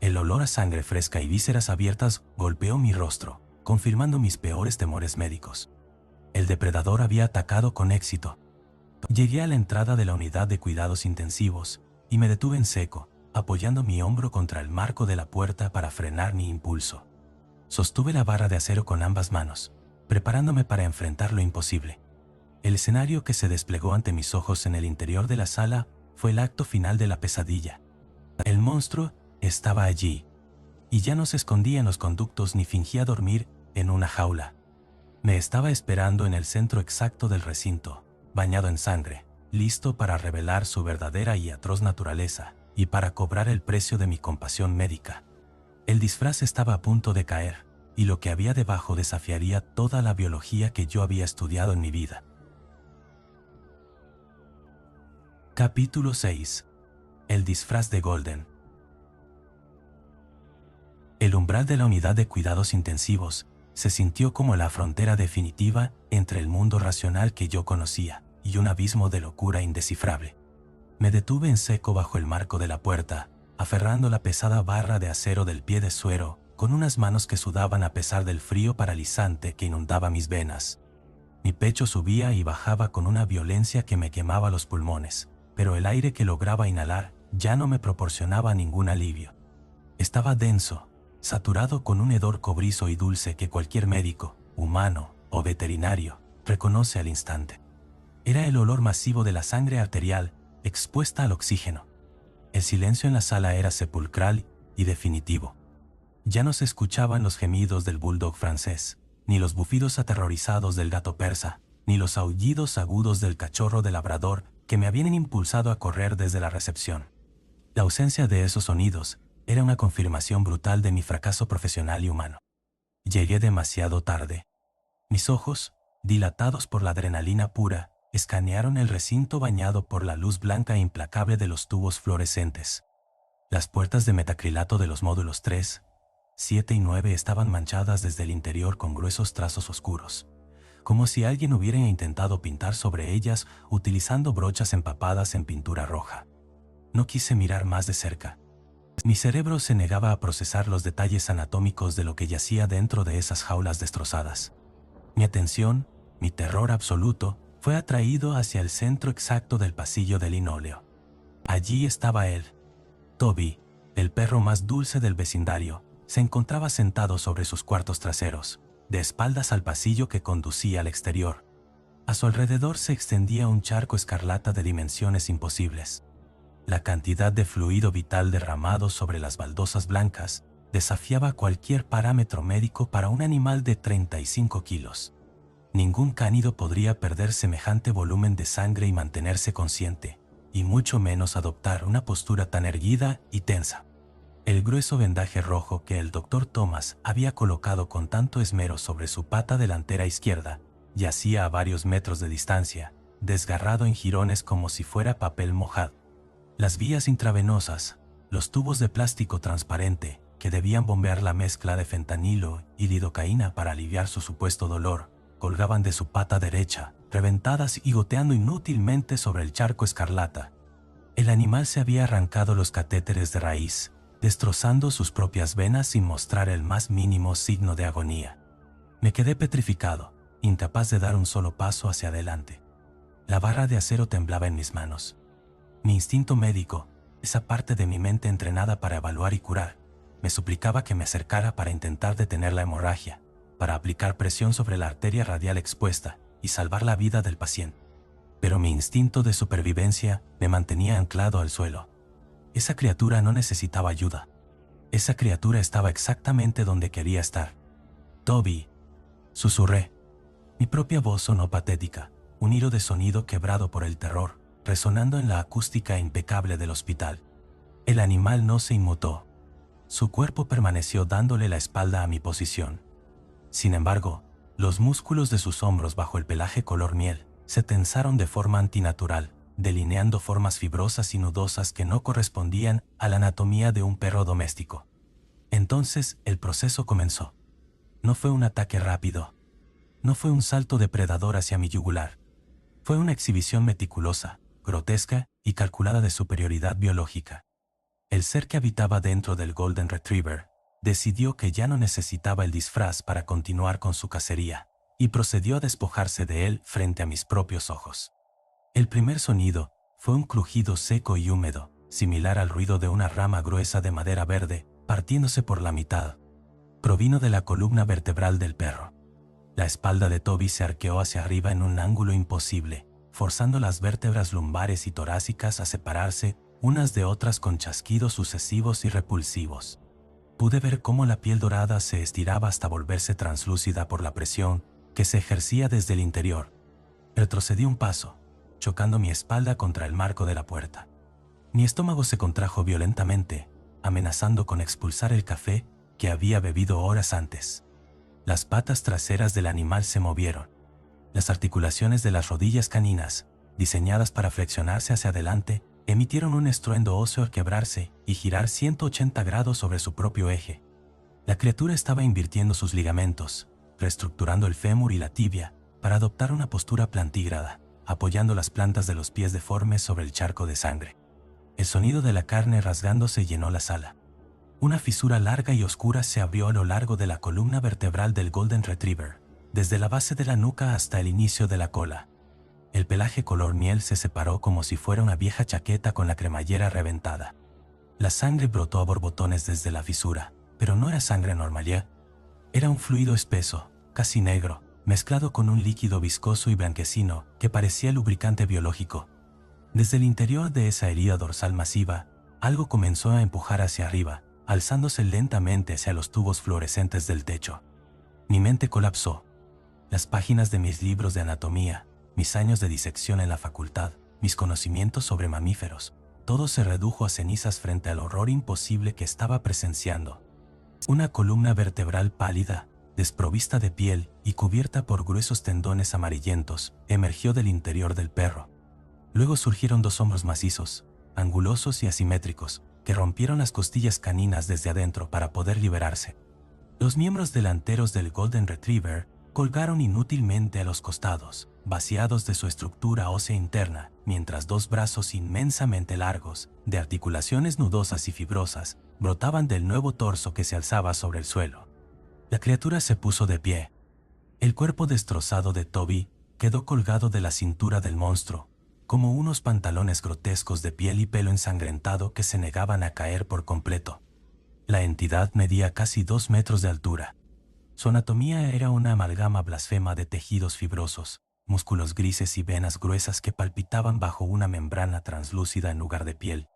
El olor a sangre fresca y vísceras abiertas golpeó mi rostro, confirmando mis peores temores médicos. El depredador había atacado con éxito. Llegué a la entrada de la unidad de cuidados intensivos y me detuve en seco, apoyando mi hombro contra el marco de la puerta para frenar mi impulso. Sostuve la barra de acero con ambas manos, preparándome para enfrentar lo imposible. El escenario que se desplegó ante mis ojos en el interior de la sala fue el acto final de la pesadilla. El monstruo estaba allí, y ya no se escondía en los conductos ni fingía dormir en una jaula. Me estaba esperando en el centro exacto del recinto, bañado en sangre, listo para revelar su verdadera y atroz naturaleza, y para cobrar el precio de mi compasión médica. El disfraz estaba a punto de caer, y lo que había debajo desafiaría toda la biología que yo había estudiado en mi vida. Capítulo 6. El disfraz de Golden. El umbral de la unidad de cuidados intensivos se sintió como la frontera definitiva entre el mundo racional que yo conocía y un abismo de locura indescifrable. Me detuve en seco bajo el marco de la puerta, aferrando la pesada barra de acero del pie de suero con unas manos que sudaban a pesar del frío paralizante que inundaba mis venas. Mi pecho subía y bajaba con una violencia que me quemaba los pulmones, pero el aire que lograba inhalar ya no me proporcionaba ningún alivio. Estaba denso, saturado con un hedor cobrizo y dulce que cualquier médico, humano o veterinario, reconoce al instante. Era el olor masivo de la sangre arterial expuesta al oxígeno. El silencio en la sala era sepulcral y definitivo. Ya no se escuchaban los gemidos del bulldog francés, ni los bufidos aterrorizados del gato persa, ni los aullidos agudos del cachorro de labrador que me habían impulsado a correr desde la recepción. La ausencia de esos sonidos era una confirmación brutal de mi fracaso profesional y humano. Llegué demasiado tarde. Mis ojos, dilatados por la adrenalina pura, escanearon el recinto bañado por la luz blanca e implacable de los tubos fluorescentes. Las puertas de metacrilato de los módulos 3, 7 y 9 estaban manchadas desde el interior con gruesos trazos oscuros, como si alguien hubiera intentado pintar sobre ellas utilizando brochas empapadas en pintura roja. No quise mirar más de cerca. Mi cerebro se negaba a procesar los detalles anatómicos de lo que yacía dentro de esas jaulas destrozadas. Mi atención, mi terror absoluto, fue atraído hacia el centro exacto del pasillo de linóleo. Allí estaba él. Toby, el perro más dulce del vecindario, se encontraba sentado sobre sus cuartos traseros, de espaldas al pasillo que conducía al exterior. A su alrededor se extendía un charco escarlata de dimensiones imposibles. La cantidad de fluido vital derramado sobre las baldosas blancas desafiaba cualquier parámetro médico para un animal de 35 kilos. Ningún cánido podría perder semejante volumen de sangre y mantenerse consciente, y mucho menos adoptar una postura tan erguida y tensa. El grueso vendaje rojo que el Dr. Thomas había colocado con tanto esmero sobre su pata delantera izquierda yacía a varios metros de distancia, desgarrado en jirones como si fuera papel mojado. Las vías intravenosas, los tubos de plástico transparente que debían bombear la mezcla de fentanilo y lidocaína para aliviar su supuesto dolor, colgaban de su pata derecha, reventadas y goteando inútilmente sobre el charco escarlata. El animal se había arrancado los catéteres de raíz, destrozando sus propias venas sin mostrar el más mínimo signo de agonía. Me quedé petrificado, incapaz de dar un solo paso hacia adelante. La barra de acero temblaba en mis manos. Mi instinto médico, esa parte de mi mente entrenada para evaluar y curar, me suplicaba que me acercara para intentar detener la hemorragia, para aplicar presión sobre la arteria radial expuesta y salvar la vida del paciente. Pero mi instinto de supervivencia me mantenía anclado al suelo. Esa criatura no necesitaba ayuda. Esa criatura estaba exactamente donde quería estar. «Toby», susurré. Mi propia voz sonó patética, un hilo de sonido quebrado por el terror, resonando en la acústica impecable del hospital. El animal no se inmutó. Su cuerpo permaneció dándole la espalda a mi posición. Sin embargo, los músculos de sus hombros bajo el pelaje color miel se tensaron de forma antinatural, delineando formas fibrosas y nudosas que no correspondían a la anatomía de un perro doméstico. Entonces el proceso comenzó. No fue un ataque rápido. No fue un salto depredador hacia mi yugular. Fue una exhibición meticulosa, grotesca y calculada de superioridad biológica. El ser que habitaba dentro del Golden Retriever decidió que ya no necesitaba el disfraz para continuar con su cacería, y procedió a despojarse de él frente a mis propios ojos. El primer sonido fue un crujido seco y húmedo, similar al ruido de una rama gruesa de madera verde partiéndose por la mitad. Provino de la columna vertebral del perro. La espalda de Toby se arqueó hacia arriba en un ángulo imposible, forzando las vértebras lumbares y torácicas a separarse unas de otras con chasquidos sucesivos y repulsivos. Pude ver cómo la piel dorada se estiraba hasta volverse translúcida por la presión que se ejercía desde el interior. Retrocedí un paso, chocando mi espalda contra el marco de la puerta. Mi estómago se contrajo violentamente, amenazando con expulsar el café que había bebido horas antes. Las patas traseras del animal se movieron. Las articulaciones de las rodillas caninas, diseñadas para flexionarse hacia adelante, emitieron un estruendo óseo al quebrarse y girar 180 grados sobre su propio eje. La criatura estaba invirtiendo sus ligamentos, reestructurando el fémur y la tibia para adoptar una postura plantígrada, apoyando las plantas de los pies deformes sobre el charco de sangre. El sonido de la carne rasgándose llenó la sala. Una fisura larga y oscura se abrió a lo largo de la columna vertebral del Golden Retriever, desde la base de la nuca hasta el inicio de la cola. El pelaje color miel se separó como si fuera una vieja chaqueta con la cremallera reventada. La sangre brotó a borbotones desde la fisura, pero no era sangre normal ya. Era un fluido espeso, casi negro, mezclado con un líquido viscoso y blanquecino que parecía lubricante biológico. Desde el interior de esa herida dorsal masiva, algo comenzó a empujar hacia arriba, alzándose lentamente hacia los tubos fluorescentes del techo. Mi mente colapsó. Las páginas de mis libros de anatomía, mis años de disección en la facultad, mis conocimientos sobre mamíferos, todo se redujo a cenizas frente al horror imposible que estaba presenciando. Una columna vertebral pálida, desprovista de piel y cubierta por gruesos tendones amarillentos, emergió del interior del perro. Luego surgieron dos hombros macizos, angulosos y asimétricos, que rompieron las costillas caninas desde adentro para poder liberarse. Los miembros delanteros del Golden Retriever colgaron inútilmente a los costados, vaciados de su estructura ósea interna, mientras dos brazos inmensamente largos, de articulaciones nudosas y fibrosas, brotaban del nuevo torso que se alzaba sobre el suelo. La criatura se puso de pie. El cuerpo destrozado de Toby quedó colgado de la cintura del monstruo, como unos pantalones grotescos de piel y pelo ensangrentado que se negaban a caer por completo. La entidad medía casi 2 metros de altura. Su anatomía era una amalgama blasfema de tejidos fibrosos, músculos grises y venas gruesas que palpitaban bajo una membrana translúcida en lugar de piel.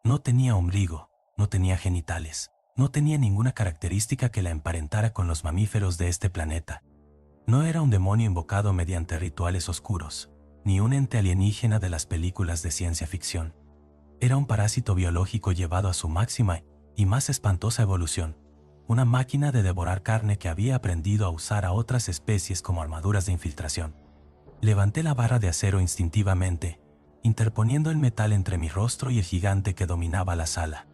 No tenía ombligo, no tenía genitales, no tenía ninguna característica que la emparentara con los mamíferos de este planeta. No era un demonio invocado mediante rituales oscuros, ni un ente alienígena de las películas de ciencia ficción. Era un parásito biológico llevado a su máxima y más espantosa evolución, una máquina de devorar carne que había aprendido a usar a otras especies como armaduras de infiltración. Levanté la barra de acero instintivamente, interponiendo el metal entre mi rostro y el gigante que dominaba la sala.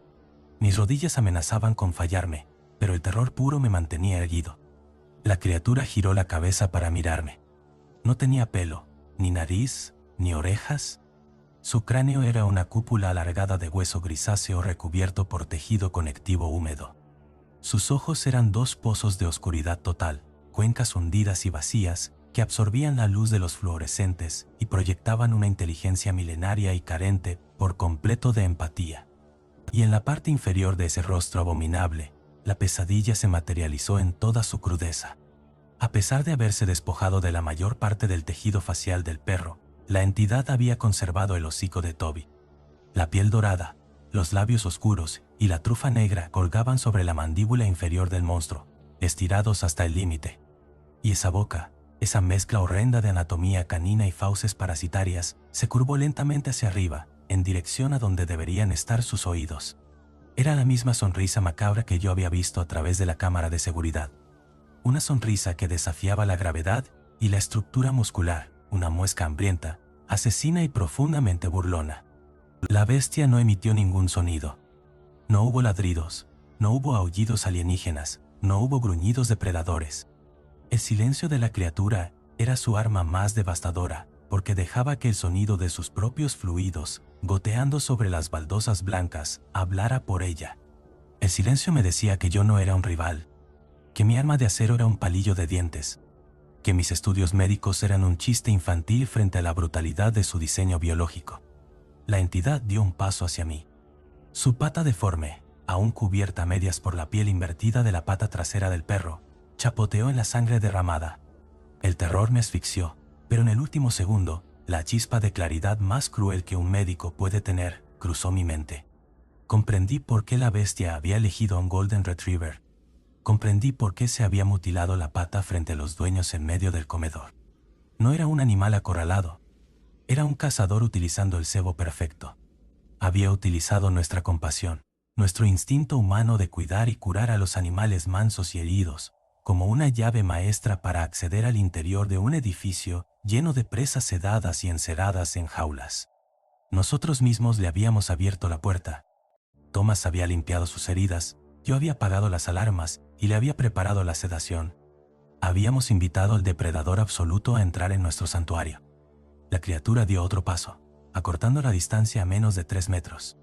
Mis rodillas amenazaban con fallarme, pero el terror puro me mantenía erguido. La criatura giró la cabeza para mirarme. No tenía pelo, ni nariz, ni orejas. Su cráneo era una cúpula alargada de hueso grisáceo recubierto por tejido conectivo húmedo. Sus ojos eran dos pozos de oscuridad total, cuencas hundidas y vacías que absorbían la luz de los fluorescentes y proyectaban una inteligencia milenaria y carente por completo de empatía. Y en la parte inferior de ese rostro abominable, la pesadilla se materializó en toda su crudeza. A pesar de haberse despojado de la mayor parte del tejido facial del perro, la entidad había conservado el hocico de Toby. La piel dorada, los labios oscuros y la trufa negra colgaban sobre la mandíbula inferior del monstruo, estirados hasta el límite. Y esa boca, esa mezcla horrenda de anatomía canina y fauces parasitarias, se curvó lentamente hacia arriba, en dirección a donde deberían estar sus oídos. Era la misma sonrisa macabra que yo había visto a través de la cámara de seguridad. Una sonrisa que desafiaba la gravedad y la estructura muscular, una muesca hambrienta, asesina y profundamente burlona. La bestia no emitió ningún sonido. No hubo ladridos, no hubo aullidos alienígenas, no hubo gruñidos depredadores. El silencio de la criatura era su arma más devastadora, porque dejaba que el sonido de sus propios fluidos, goteando sobre las baldosas blancas, hablara por ella. El silencio me decía que yo no era un rival, que mi arma de acero era un palillo de dientes, que mis estudios médicos eran un chiste infantil frente a la brutalidad de su diseño biológico. La entidad dio un paso hacia mí. Su pata deforme, aún cubierta a medias por la piel invertida de la pata trasera del perro, chapoteó en la sangre derramada. El terror me asfixió, pero en el último segundo, la chispa de claridad más cruel que un médico puede tener cruzó mi mente. Comprendí por qué la bestia había elegido a un Golden Retriever. Comprendí por qué se había mutilado la pata frente a los dueños en medio del comedor. No era un animal acorralado. Era un cazador utilizando el cebo perfecto. Había utilizado nuestra compasión, nuestro instinto humano de cuidar y curar a los animales mansos y heridos, como una llave maestra para acceder al interior de un edificio lleno de presas sedadas y enceradas en jaulas. Nosotros mismos le habíamos abierto la puerta. Thomas había limpiado sus heridas, yo había apagado las alarmas y le había preparado la sedación. Habíamos invitado al depredador absoluto a entrar en nuestro santuario. La criatura dio otro paso, acortando la distancia a menos de 3 metros.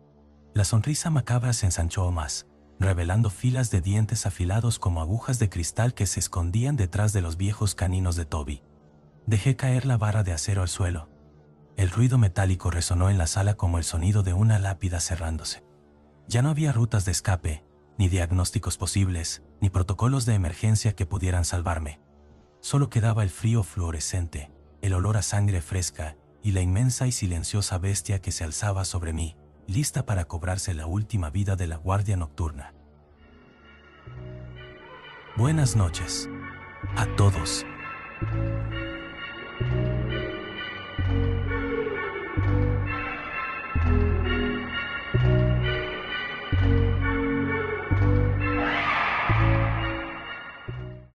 La sonrisa macabra se ensanchó más, revelando filas de dientes afilados como agujas de cristal que se escondían detrás de los viejos caninos de Toby. Dejé caer la vara de acero al suelo. El ruido metálico resonó en la sala como el sonido de una lápida cerrándose. Ya no había rutas de escape, ni diagnósticos posibles, ni protocolos de emergencia que pudieran salvarme. Solo quedaba el frío fluorescente, el olor a sangre fresca y la inmensa y silenciosa bestia que se alzaba sobre mí, lista para cobrarse la última vida de la guardia nocturna. Buenas noches a todos.